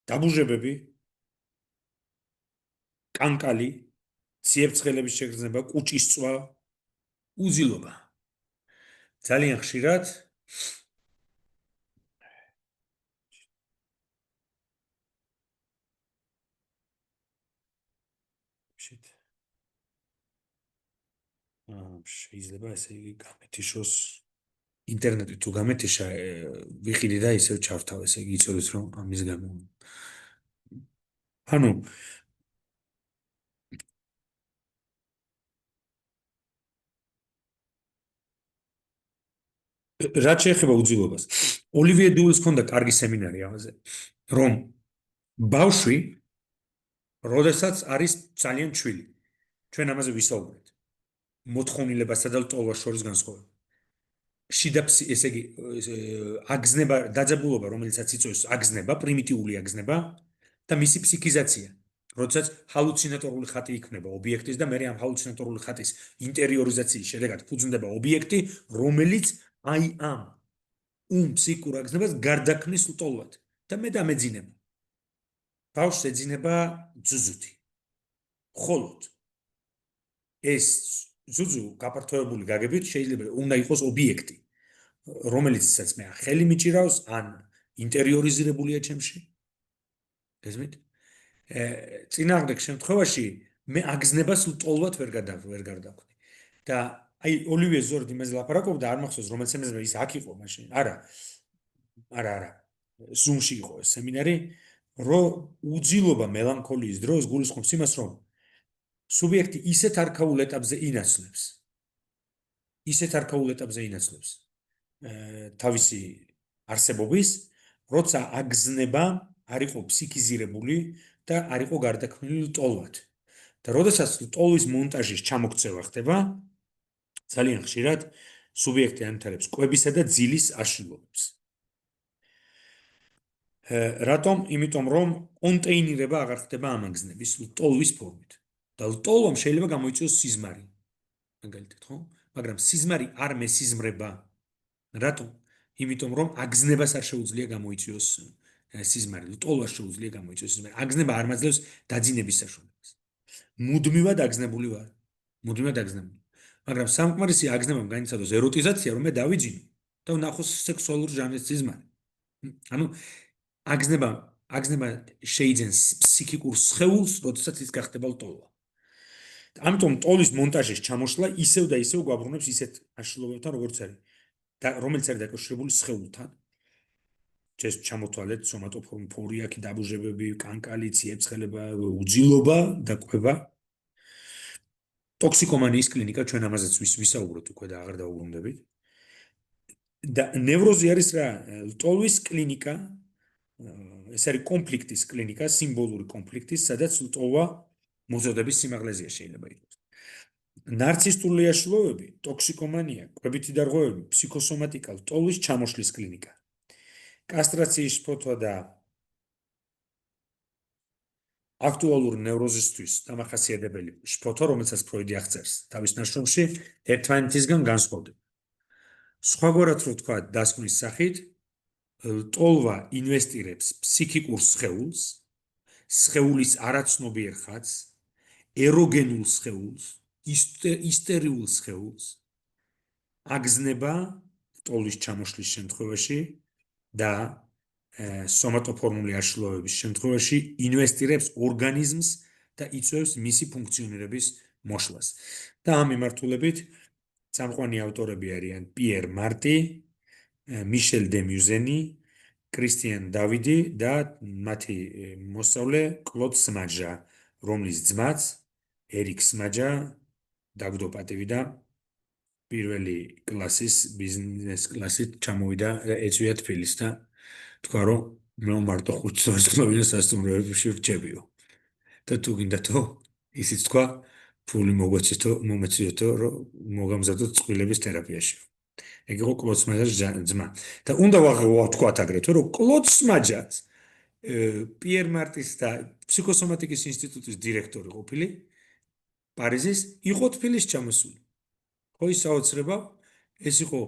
დაბუჟებები, კანკალი, ციებცხელების შეგრძნება, კუჭისწვა, უძილობა. ძალიან ხშირად შეიძლება ესე იგი გამეთიშოს ინტერნეტი თუ გამეთიშა ვიყიდი და ისევ ჩავთავ, ესე იგი იცოდეთ რომ ამის გამო ანუ რაც შეეხება უძილობას, ოლივიე დულის ჰქონდა კარგი სემინარი ამაზე, რომ ბავშვი როდესაც არის ძალიან ჩვილი, ჩვენ ამაზე ვისაუბრეთ. მოთხოვნილებასა და ლტოლვას შორის განსხვავება. შიდა ესე იგი აგზნება, დაძაბულობა, რომელიცაც იწვევს აგზნება, პრიმიტიული აგზნება და მისი ფსიქიზაცია. როდესაც ჰალუცინატორული ხატი იქმნება ობიექტის და მე ამ ჰალუცინატორული ხატის ინტერიორიზაციის შედეგად ფუძნდება ობიექტი, რომელიც აი ამ ფსიქურ აგზნებას გარდაქმნის ლტოლვად და მე დამეძინება. ბავშვს ეძინება ძუძუთი. ხოლოდ ეს ძუძუ გაფართოებული გაგებით შეიძლება უნდა იყოს ობიექტი, რომელიცაც მე ხელი მიჭირავს, ან ინტერიორიზირებულია ჩემში. გესმით? წინააღმდეგ შემთხვევაში მე აგზნებას ლტოლვად ვერ გარდაქმნი. და აი ოლივიე ზორდი იმაზე ლაპარაკობდა, არ მახსოვს რომელ სემინარზე ის აქ იყო მაშინ. არა. ზუმში იყო ეს სემინარი, რომ უძილობა მელანქოლიის დროს გულისხმობს იმას, რომ სუბიექტი ისეთ არქაულ ეტაპზე ინაცვლებს თავისი არსებობის, როცა აგზნება არ იყო ფსიქიზირებული და არ იყო გარდაქმნილი ლტოლვად. და როდესაც ლტოლვის მონტაჟის ჩამოქცევა ხდება, ძალიან ხშირად სუბიექტი ანთარებს კვებისა და ძილის აშლილობებს. რატომ? იმიტომ რომ კონტეინირება აღარ ხდება ამ აგზნების ლტოლვის ფორმით. და ლტოლვამ შეიძლება გამოიწვიოს სიზმარი. მაგალითად, ხო? მაგრამ სიზმარი არ მესიზმრება. რატომ? იმიტომ რომ აგზნებას არ შეუძლია გამოიწვიოს სიზმარი, ლტოლვას შეუძლია გამოიწვიოს სიზმარი. აგზნება არ მაძლევს დაძინების საშუალებას. მუდმივად აგზნებული ვარ. მაგრამ სამყარისი აგზნებამ განიცადოს ეროტიზაცია, რომ მე დავიძინო და ვნახოს სექსუალურ ჟანრის სიზმარი. ანუ აგზნება შეიძენს ფსიქიკურ სხეულს, როდესაც ის გახდება ლტოლვა. ამიტომ ლტოლვის მონტაჟის ჩამოშლა ისევ და ისევ გვაბრუნებს ისეთ აშლილობებთან, როგორც არის და რომელიც არის დაკავშირებული სხეულთან. ეს ჩამოთვალეთ სომატოფორიაქი, დაბუჟებები, კანკალი, ციებცხელება, უძილობა და კვება. ტოქსიკომანიის კლინიკა, ჩვენ ამაზეც ვისაუბროთ უკვე და აღარ დაუბრუნდებით. და ნევროზი არის რა? ლტოლვის კლინიკა, ეს არის კონფლიქტის კლინიკა, სიმბოლური კონფლიქტის, სადაც ლტოლვა მოზოდების სიმაღლეზეა შეიძლება იყოს. ნარცისტული აშლილობები, ტოქსიკომანია, კვებითი დარღვევები, ფსიქოსომატიკა, ლტოლვის ჩამოშლის კლინიკა. კასტრაციის შფოთვა და აქტუალური ნევროზისთვის დამახასიათებელი შფოთვა, რომელსაც ფროიდი აღწერს თავის ნაშრომში, ერთმანეთისგან განსხვავდება. სხვაგვარად რო ვთქვა დასკვნის სახით, ლტოლვა ინვესტირებს ფსიქიკურ სხეულს, სხეულის არაცნობიერ ხატს, ეროგენულ სხეულს, ისტერიულ სხეულს, აგზნება ლტოლვის ჩამოშლის შემთხვევაში და სომატოფორმული აშლილობების შემთხვევაში ინვესტირებს ორგანიზმს და იწვევს მისი ფუნქციონირების მოშლას. და ამ მიმართულებით წამყვანი ავტორები არიან პიერ მარტი, მიშელ დე მიუზენი, კრისტიან დავიდი და მათი მოსწავლე კლოდ სმაჯა, რომლის ძმაც ერიკ სმაჯა დაგვდო პატივი და პირველი კლასის ბიზნეს კლასით ჩამოვიდა ეწვია თბილისს და თქვა რომ მე მარტო 5 წელს წლოვია სასტუმროებში ვრჩებიო. და თუ გინდათო ისიც თქვა ფული მომეციეთო რომ მოგამზადოთ წყვილების თერაპიაში. ეგ იყო კლოდ სმაჯას ძმა. და უნდა ვთქვათ აგრეთვე რომ კლოდ სმაჯას პიერ მარტის და ფსიქოსომატიკის ინსტიტუტის დირექტორი ყოფილი პარიზის იყო თბილისში ჩამოსული. ხო ის საოცრება ეს იყო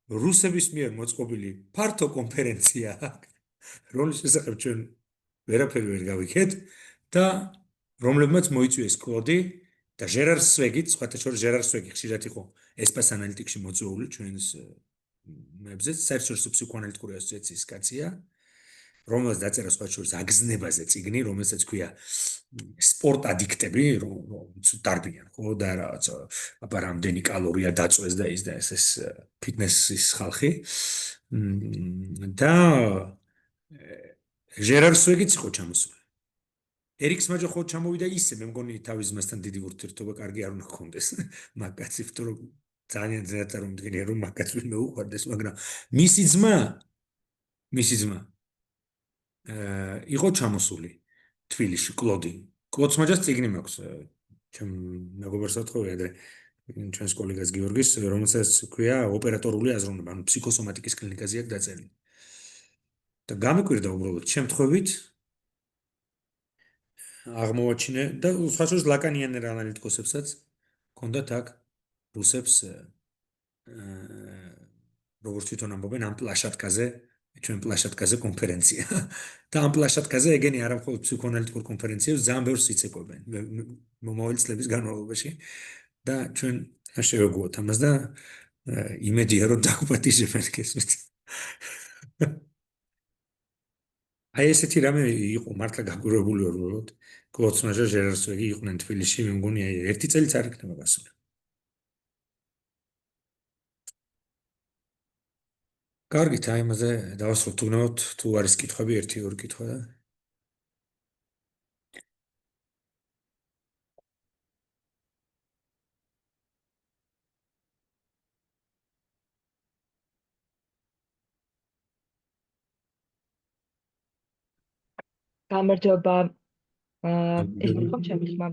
რუსების მიერ მოწყობილი ფართო კონფერენცია, რომლის შესახებ ჩვენ ვერაფერი ვერ გავიქეთ და რომლებმაც მოიწვიეს კლოდი და ჟერარ სვეგიც, სხვათა შორის ჟერარ სვეგი ხშირად იყო ესპას ანალიტიკში მოწვეული ჩვენს მებზეც, საერთაშორისო ფსიქოანალიტიკური ასოციაციის კაცია, რომელსაც დაწერა სხვათა შორის აგზნებაზე წიგნი, რომელსაც ქვია სპორტ ადიქტები, რომ დარბიან, ხო და რაღაცა აბა რამდენი კალორია დაწვეს და ეს ფიტნესის ხალხი და ჟერარ სვეგიც იყო ჩამოსული. ერიკ სმაჯა ხო ჩამოვიდა ისე, მე მგონი თავის ძმასთან დიდი ურთიერთობა კარგი არ უნდა ჰქონდეს. მაგკაცი ვთქვი რომ ძალიან ძნელად წარმოვიდგენია რომ მაგკაც ვინმე უყვარდეს, მაგრამ მისი ძმა იყო ჩამოსული თბილისში კლოდი. კლოდ სმაჯას წიგნი მაქვს. ჩემ მეგობარს ვთხოვე ადრე ჩვენს კოლეგას გიორგის, რომელსაც ქვია ოპერატორული აზროვნება, ანუ ფსიქოსომატიკის კლინიკაზე აქვს დაწერილი. და გამიკვირდა უბრალოდ შემთხვევით აღმოვაჩინე და სხვა შორის ლაკანიანერ ანალიტიკოსებსაც ჰქონდათ აქ რუსებს როგორც თვითონ ამბობენ ამ პლაშატკაზე ჩვენ პლაშატკაზე კონფერენცია და ამ პლაშატკაზე ეგენი არა მხოლოდ ფსიქოანალიტიკურ კონფერენციებს ძალიან ბევრს იცეკვებენ მომავალი წლების განმავლობაში და ჩვენ შევეგუოთ ამას და იმედია რომ დაგვპატიჟებენ გესმით. აი ესეთი რამე იყო მართლა გაგვირებული უბრალოდ კლოდ სმაჯა ჟერარ სვეგი იყვნენ თბილისში, მე მგონი აი ერთი წელიც არ იქნება გასული. კარგით, აი ამაზე დავასრულოთ უბრალოდ თუ არის კითხვები, ერთი-ორი კითხვა და გამარჯობა. ეს იყო ჩემი ხმა.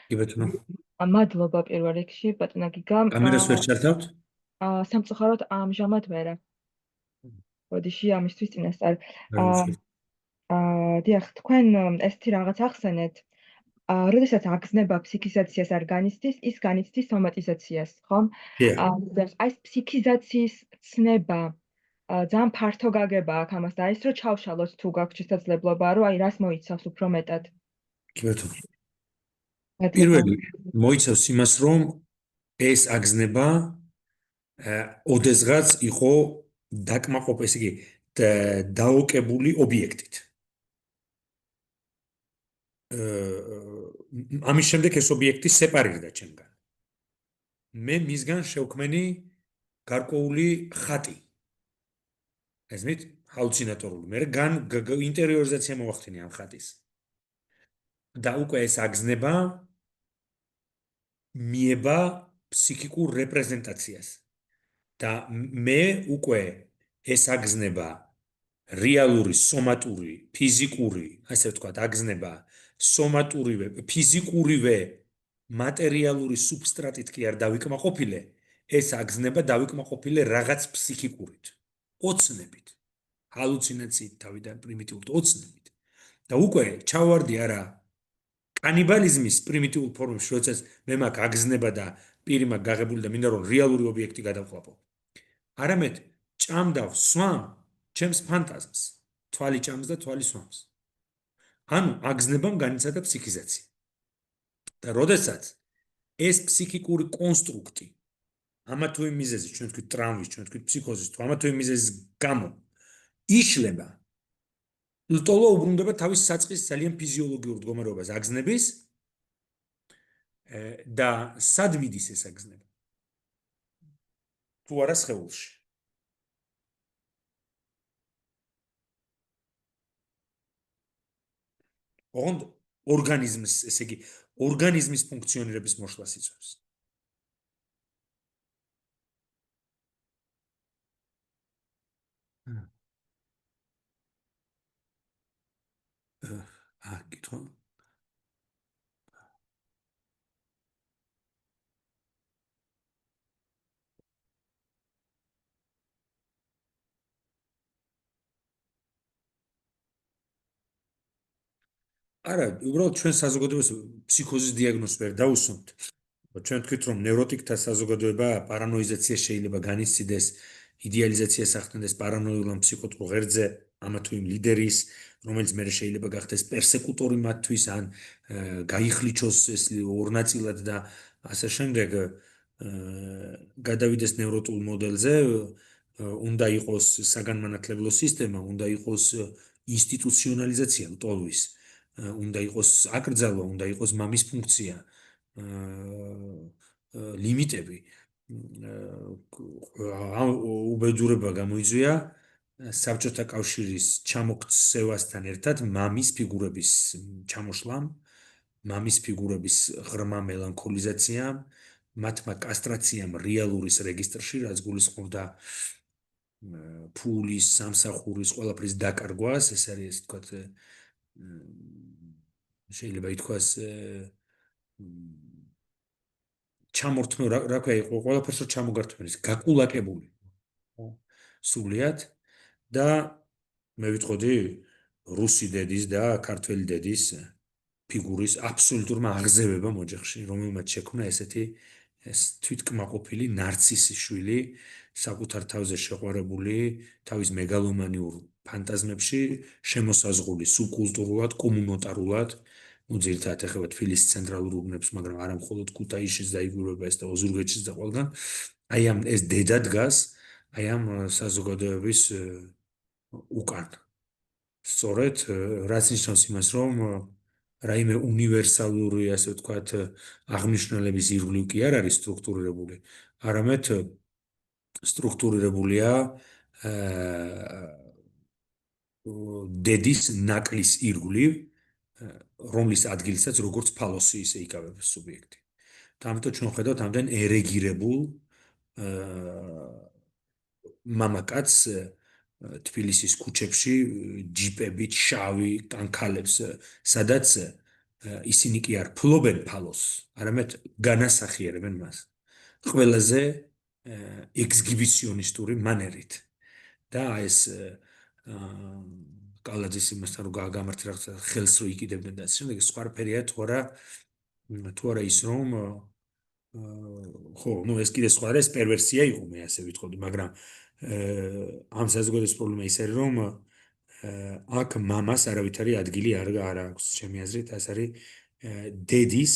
კი ბატონო. მადლობა პირველ რიგში ბატონო გიგამ. კამერას ვერ ჩართავთ? სამწუხაროდ ამჟამად ვერა. ბოდიში ამისთვის წინასწარ. დიახ, თქვენ ესეთი რაღაც ახსენეთ. როდესაც აგზნება ფსიქიზაციას არ განიცდის, ის განიცდის სომატიზაციას, ხო? ეს ფსიქიზაციის ცნება ძალიან ფართო გაგება აქვს ამას და ის რომ ჩავშალოთ თუ გაქვთ შესაძლებლობა, რომ აი რას მოიცავს უფრო მეტად. კი ბატონო. პირველი მოიცავს იმას, რომ ეს აგზნება ოდესღაც იყო დაკმაყოფილი, ესე იგი დაოკებული ობიექტით. ამის შემდეგ ეს ობიექტი სეპარირდა ჩემგან. მე მისგან შევქმენი გარკვეული ხატი. ესმით, ჰალუცინატორული. მე ინტერიორიზაცია მოახდინე ამ ხატის. და უკვე ეს აგზნება მიება ფსიქიკურ რეპრეზენტაციას. და მე უკვე ეს აგზნება რეალური, სომატური, ფიზიკური, ასე ვთქვათ, აგზნება სომატურივე, ფიზიკურივე მატერიალური სუბსტრატით კი არ დავიკმაყოფილე, ეს აგზნება დავიკმაყოფილე რაღაც ფსიქიკურით, ოცნებით, ჰალუცინაციით თავიდან პრიმიტიულად ოცნებით. და უკვე ჩავარდი არა კანიბალიზმის პრიმიტიულ ფორმებში, როდესაც მე მაქვს აგზნება და პირი მაქვს გაღებული და მინდა რომ რეალური ობიექტი გადავყლაპო. არამედ ჭამდავ სვამ ჩემს ფანტაზმს, თვალი ჭამს და თვალი სვამს. ანუ აგზნებამ განიცადა ფსიქიზაცია. და როდესაც ეს ფსიქიკური კონსტრუქტი ამა თუ იმ მიზეზის, ჩვენ ვთქვით ტრაუმის, ჩვენ ვთქვით ფსიქოზის, თუ ამა თუ იმ მიზეზის გამო იშლება, ლტოლო უბრუნდება თავის საწყის ძალიან ფიზიოლოგიურ მდგომარეობას აგზნების და სად მიდის ეს აგზნება? თუ არა სხეულში. ოღონდ ორგანიზმის, ესე იგი, ორგანიზმის ფუნქციონირების მოშლას იწვევს. კითხვა. არა, უბრალოდ ჩვენ საზოგადოებას ფსიქოზის დიაგნოზს ვერ დაუსვამთ. ჩვენ თქვით, რომ ნევროტიკთა საზოგადოება პარანოიზაცია შეიძლება განიცდდეს, იდეალიზაციას ახდენდეს პარანოიულ ან ფსიქოტურ ღერძზე, ამა თუ იმ ლიდერის, რომელიც მე შეიძლება გახდეს პერსეკუტორი მათთვის, ან გაიხლიჩოს ეს ორ ნაწილად და ასე შემდეგ, გადავიდეს ნევროტულ მოდელზე, უნდა იყოს საგანმანათლებლო სისტემა, უნდა იყოს ინსტიტუციონალიზაცია ლტოლვის, უნდა იყოს აკრძალვა, უნდა იყოს მამის ფუნქცია, ლიმიტები. უბედურება გამოიწვია საბჭოთა კავშირის ჩამოქცევასთან ერთად მამის ფიგურების ჩამოშლამ, მამის ფიგურების ღრმა მელანქოლიზაციამ, მათმა კასტრაციამ რეალურის რეგისტრში, რაც გულისხმობდა ფულის, სამსახურის, ყველაფრის დაკარგვას, ეს არის, ასე ვთქვათ, შეიძლება ითქვას ჩამორთმევ, რა ქვია, ყველაფერს რო ჩამოგართმევს, გაკულაკებული სულიად და მე ვიტყოდი რუსი დედის და ქართველი დედის ფიგურის აბსოლუტურმა აღზევებამ ოჯახში, რომელმაც შექმნა ესეთი ეს თვითკმაყოფილი ნარცისის შვილი, საკუთარ თავზე შეყვარებული, თავის მეგალომანიურ ფანტაზმებში შემოსაზღვრული სუბკულტურულად, კომუნოტარულად, ძირითადად ეხება თბილისის ცენტრალურ უბნებს, მაგრამ არა მხოლოდ ქუთაისშიც დაიგუება ეს და ოზურგეთშიც და ყველგან. აი ამ ეს დედა დგას, აი ამ საზოგადოების უკან. სწორედ, რაც ნიშნავს იმას, რომ რაიმე უნივერსალური, ასე ვთქვათ, აღნიშნულების ირგვლივ კი არ არის სტრუქტურირებული, არამედ სტრუქტურირებულია დედის ნაკლის ირგვლივ, რომლის ადგილსაც როგორც ფალოსი ისე იკავებს სუბიექტი. და ამიტომ ჩვენ ხედავთ ამდენ ერეგირებულ მამაკაცს თბილისის ქუჩებში ჯიპებით შავი კანქალებს, სადაც ისინი კი არ ფლობენ ფალოსს, არამედ განასახიერებენ მას. ყველაზე ექსგიბიციონისტური მანერით. და ეს კალაძის იმასთან რომ გამართი რაღაცა ხელს რო იკიდებდნენ და ასე შემდეგ, სხვა ფერია თუ არა ის რომ ხო, ნუ ეს კიდე სხვა არის, პერვერსია იყო, მე ასე ვიტყოდი, მაგრამ ამ საზოგადოების პრობლემა ის არის, რომ აქ მამას არავითარი ადგილი არ აქვს, ჩემი აზრით, ეს არის დედის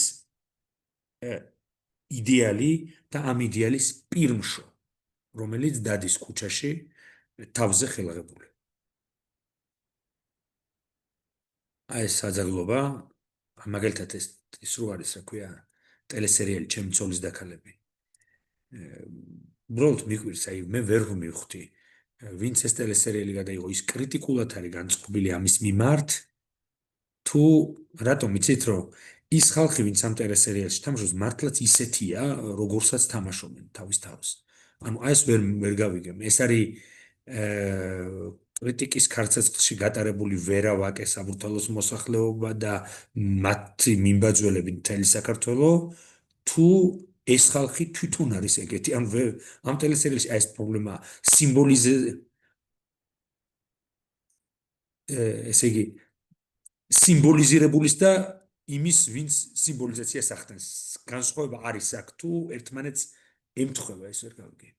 იდეალი და ამ იდეალის პირმშო, რომელიც დადის ქუჩაში თავზე ხელაღებული. აი ეს საძაღლობა, მაგალითად ეს რო არის, რა ქვია, ტელესერიალი ჩემი ცოლის დაქალები. უბრალოდ მიყვირს, აი მე ვერ ვმივხვდი, ვინც ეს ტელესერიალი გადაიღო, ის კრიტიკულად არის განწყობილი ამის მიმართ, თუ რატომ იცით, რომ ის ხალხი, ვინც ამ ტელესერიალში თამაშობს, მართლაც ისეთია, როგორსაც თამაშობენ თავის თავს. ანუ აი ეს ვერ გავიგებ. ეს არის კრიტიკის ქარცეცხლში გატარებული ვერა ვაკე საბურთალოს მოსახლეობა და მათი მიმბაძველები მთელი საქართველო, თუ ეს ხალხი თვითონ არის ეგეთი, ამ ტელესერიალში აი ეს პრობლემა ესე იგი სიმბოლიზირებულის და იმის, ვინც სიმბოლიზაციას ახდენს. განსხვავება არის აქ თუ ერთმანეთს ემთხვევა, ეს ვერ გავიგე.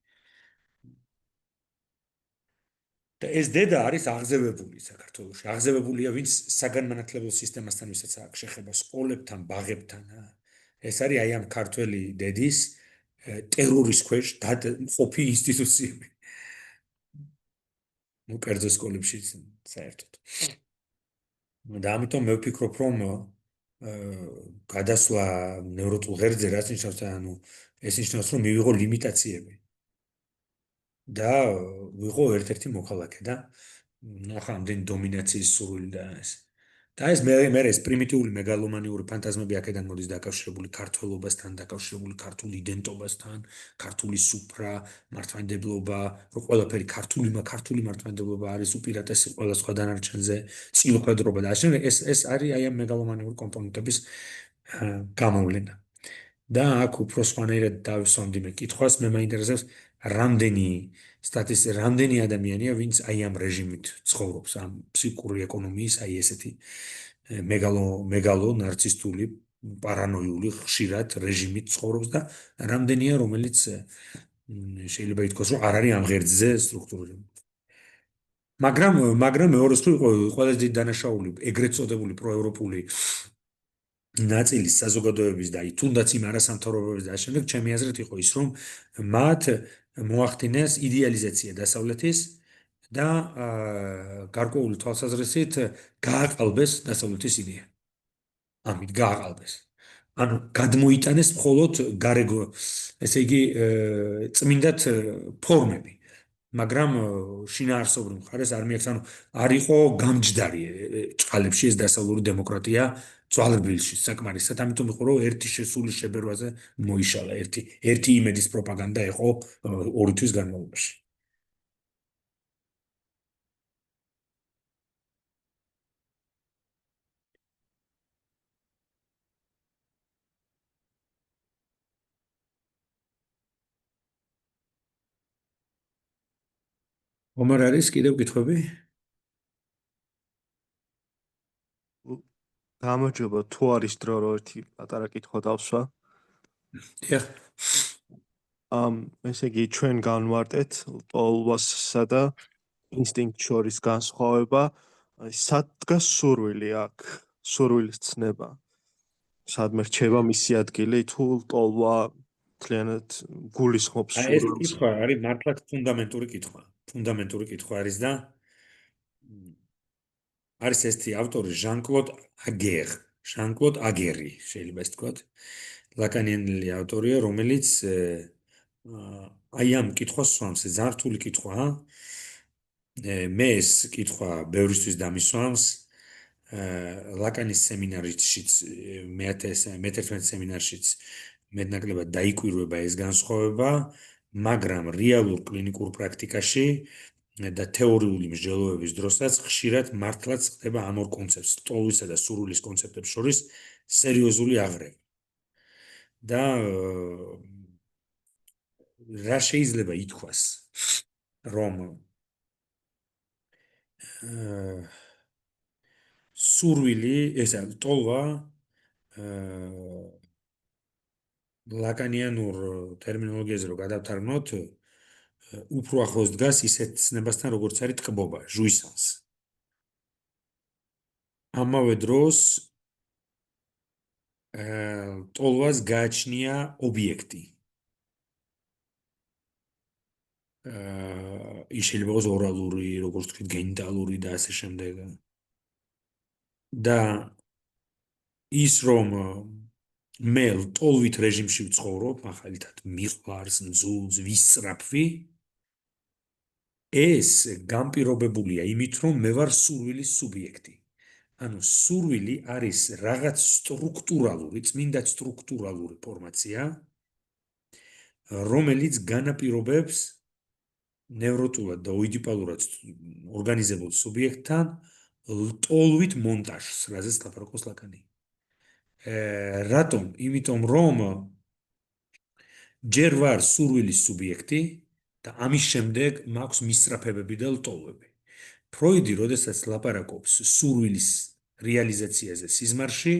და ეს დედა არის აღზევებული საქართველოში. აღზევებულია, ვინც საგანმანათლებლო სისტემასთან ვისაც აქვს შეხება, სკოლებთან, ბაღებთან. ეს არის აი ამ ქართველი დედის ტერორის ქვეშ მყოფი ინსტიტუციები. ნუ კერძო სკოლებში საერთოდ. და ამიტომ მე ვფიქრობ, რომ გადასვლა ნევროტულ ღერძზე რაც ნიშნავს, ანუ ეს ნიშნავს, რომ მივიღო ლიმიტაციები. და ვიღო ერთ-ერთი მოქალაქე და ახლა ამდენი დომინაციის სურვილი და ეს. და და ეს ეს პრიმიტიული მეგალომანიური ფანტაზმები აქედან მოდის დაკავშირებული ქართველობასთან, დაკავშირებული ქართულ იდენტობასთან, ქართული სუფრა, მართლმადიდებლობა, რომ ყველაფერი ქართული მართლმადიდებლობა არის უპირატესი ყველა სხვა დანარჩენზე, წილოხედრობა და ასე ეს არის აი ამ მეგალომანიური კომპონენტების გამოვლენა. და აქ უფრო სხვანაირად დავისვამდი მე კითხვას, მე მაინტერესებს რამდენი ადამიანია, ვინც აი ამ რეჟიმით ცხოვრობს, ამ ფსიქიკური ეკონომიის, აი ესეთი მეგალო ნარცისტული, პარანოიული ხშირად რეჟიმით ცხოვრობს და რამდენია, რომელიც შეიძლება ითქვას, რომ არ არის ამ ღერძზე სტრუქტურირებული. მაგრამ მეორე მხრივ ყველაზე დიდი დანაშაული ეგრეთ წოდებული პროევროპული ნაწილის საზოგადოების და თუნდაც იმ არასამთავრობოების და შემდეგ ჩემი აზრით იყო ის, რომ მათ მოახდინეს იდეალიზაცია დასავლეთის და გარკვეული თვალსაზრისით გააყალბეს დასავლეთის იდეა. ამით გააყალბეს. ანუ გადმოიტანეს მხოლოდ გარეგო, ესე იგი, წმინდად ფორმები. მაგრამ შინაარსობრივ მხარეს არ მიაქვს, ანუ არ იყო გამჯდარი ჭყალებში ეს დასავლური დემოკრატია ძვალებილში საკმარისად, ამიტომ იყო რომ ერთი შესული შებერვაზე მოიშალა, ერთი იმედის პროპაგანდა იყო 2 თვის განმავლობაში. ომარ არის კიდევ კითხვები? გამარჯობა, თუ არის დრო რომ ერთი პატარა კითხვა დავსვა. დიახ. ესე იგი ჩვენ განვარტეთ ტოლვასსა და ინსტინქტ შორის განსხვავება. სად დგას სურვილი აქ? სურვილის ცნება. სადმე რჩება მისი ადგილი, თუ ტოლვა მთლიანად გულისხმობს ეს სურვილს. კითხვა არის მართლაც ფუნდამენტური კითხვა. ფუნდამენტური კითხვა არის და არის ესეთი ავტორი ჟან-კლოდ აგერი, შეიძლება ეს თქვათ. ლაკანიანელი ავტორია, რომელიც აი ამ კითხვას swams, ეს ძალიან რთული კითხვაა. მე ეს კითხვა ბევრისთვის დამისვამს. ლაკანის სემინარშიც, მე-11 სემინარშიც მეტნაკლებად დაიკვირვება ეს განსხვავება, მაგრამ რეალურ კლინიკურ პრაქტიკაში და თეორიული მსჯელოების დროსაც ხშირად მართლაც ხდება ამ ორ კონცეფტს, ტოლვისა და სურვილის კონცეფტებს შორის სერიოზული აღრევა. და რა შეიძლება ითქვას, რომ სურვილი, ესა ტოლვა ლაკანიანურ ტერმინოლოგიაზე რო გადავთარგმნოთ, უფრო ახლოს დგას ისეთ ცნებასთან, როგორც არის ტკბობა, ჟუისანს. ამავე დროს ტოლვას გააჩნია ობიექტი. ის შეიძლება იყოს ორალური, როგორც თქვით, გენიტალური და ასე შემდეგ. და ის რომ მე ტოლვით რეჟიმში ვცხოვრობ, ახალითად მიყვარს, მძულს, ვისწრაფვი, ეს განპირობებულია იმით, რომ მე ვარ სურვილის სუბიექტი. ანუ სურვილი არის რაღაც სტრუქტურალური, წმინდად სტრუქტურალური ფორმაცია, რომელიც განაპირობებს ნევროტულად და ოიდიპალურად ორგანიზებულ სუბიექტთან ტოლვით მონტაჟს, რაზეც ლაპარაკობს ლაკანი. რატომ? იმიტომ რომ ჯერ ვარ სურვილის სუბიექტი და ამის შემდეგ მაქვს მისწრაფებები და ლტოლვები. ფროიდი, როდესაც ლაპარაკობს სურვილის რეალიზაციაზე სიზმარში,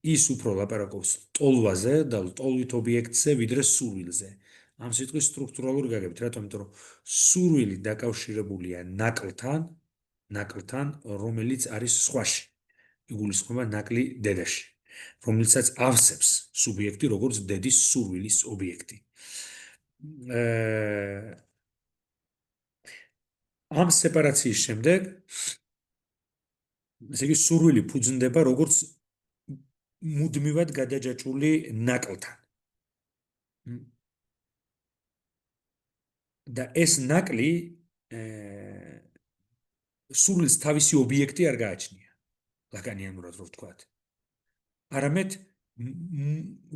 ის უფრო ლაპარაკობს ტოლვაზე და ლტოლვით ობიექტზე, ვიდრე სურვილზე. ამ სიტყვის სტრუქტურალური გაგებით, რატომ? იმიტომ რომ სურვილი დაკავშირებულია ნაკლთან, რომელიც არის სხვაში. იგულისხმება ნაკლი დედაში, რომელსაც ავსებს სუბიექტი, როგორც დედის სურვილის ობიექტი. ამ სეპარაციის შემდეგ, ესე იგი, სურვილი ფუძნდება როგორც მუდმივად გადაჯაჭვული ნაკლთან. და ეს ნაკლი სურვილს თავისი ობიექტი არ გააჩნია. ლაკანიანურად რო ვთქვათ. არამედ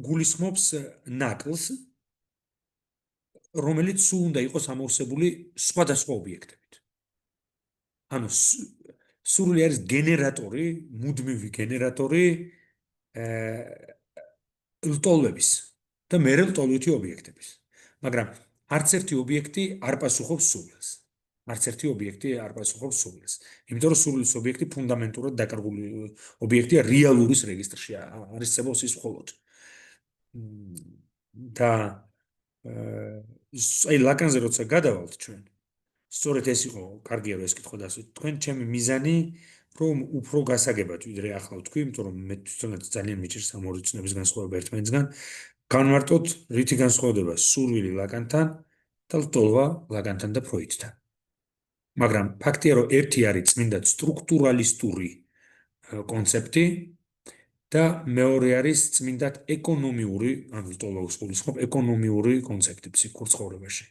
გულისხმობს ნაკლს, რომელიც სულ უნდა იყოს ამოვსებული სხვადასხვა ობიექტებით. ანუ სურვილი არის გენერატორი, მუდმივი გენერატორი ლტოლვების და მერე ლტოლვითი ობიექტების. მაგრამ არც ერთი ობიექტი არ პასუხობს სურვილს. არც ერთი ობიექტი არ პასუხობს სურვილს. იმიტომ რომ სურვილის ობიექტი ფუნდამენტურად დაკარგული ობიექტია რეალურის რეგისტრში, არისწებობს ის მხოლოდ. და აი ლაკანზე როცა გადავალთ ჩვენ, სწორედ ეს იყო, კარგია რომ ეს კითხვა დასვით. თქვენ ჩემი მიზანი რომ უფრო გასაგებად ვიდრე ახლა ვთქვი, იმიტომ რომ მე თვითონაც ძალიან მიჭირს ამ ორი ცნების განსხვავება ერთმანეთისგან, განვარტოთ რითი განსხვავდება სურვილი ლაკანთან და ლტოლვა ლაკანთან და ფროიდთან. მაგრამ ფაქტია რომ ერთი არის წმინდად სტრუქტურალისტური კონცეფტი და მეორე არის წმინდად ეკონომიური, ანუ ლტოლვას გულისხმობ, ეკონომიური კონცეფტი ფსიქიკურ ცხოვრებაში.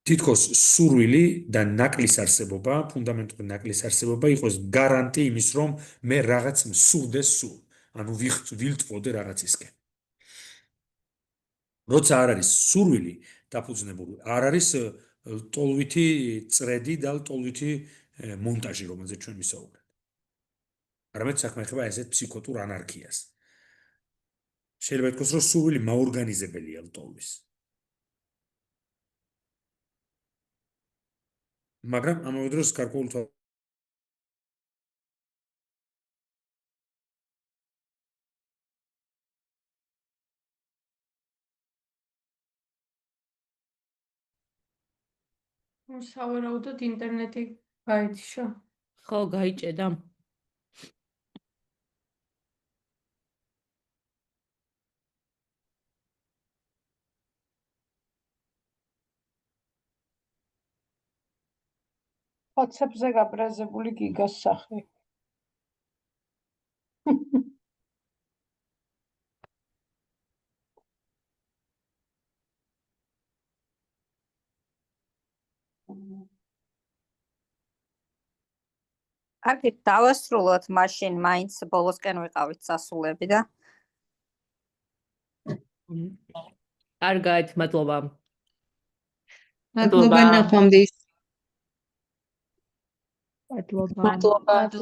თითქოს სურვილი და ნაკლის არსებობა, ფუნდამენტური ნაკლის არსებობა იყოს გარანტი იმის, რომ მე რაღაც მსურდეს სულ, ანუ ვილტყოდე რაღაცისკენ. როცა არ არის სურვილი დაფუძნებული, არ არის ლტოლვითი წრედი და ლტოლვითი მონტაჟი, რომელზეც ჩვენ ვისაუბრეთ. არამედ საქმე ეხება ესეთ ფსიქოტურ ანარქიას. შეიძლება ითქვას, რომ სურვილი მაორგანიზებელია ლტოლვის. მაგრამ ამავე დროს გარკვეულ სავარაუდოდ ინტერნეტი გაითიშა. ხო, გაიჭედა. WhatsApp-ზე გაბრაზებული გიგას სახე. კარგი, დავასრულოთ მაშინ, მაინც ბოლოსკენ ვიყავით სასულები და კარგად, მადლობა. მადლობა ნახვამდის. მადლობა. მადლობა.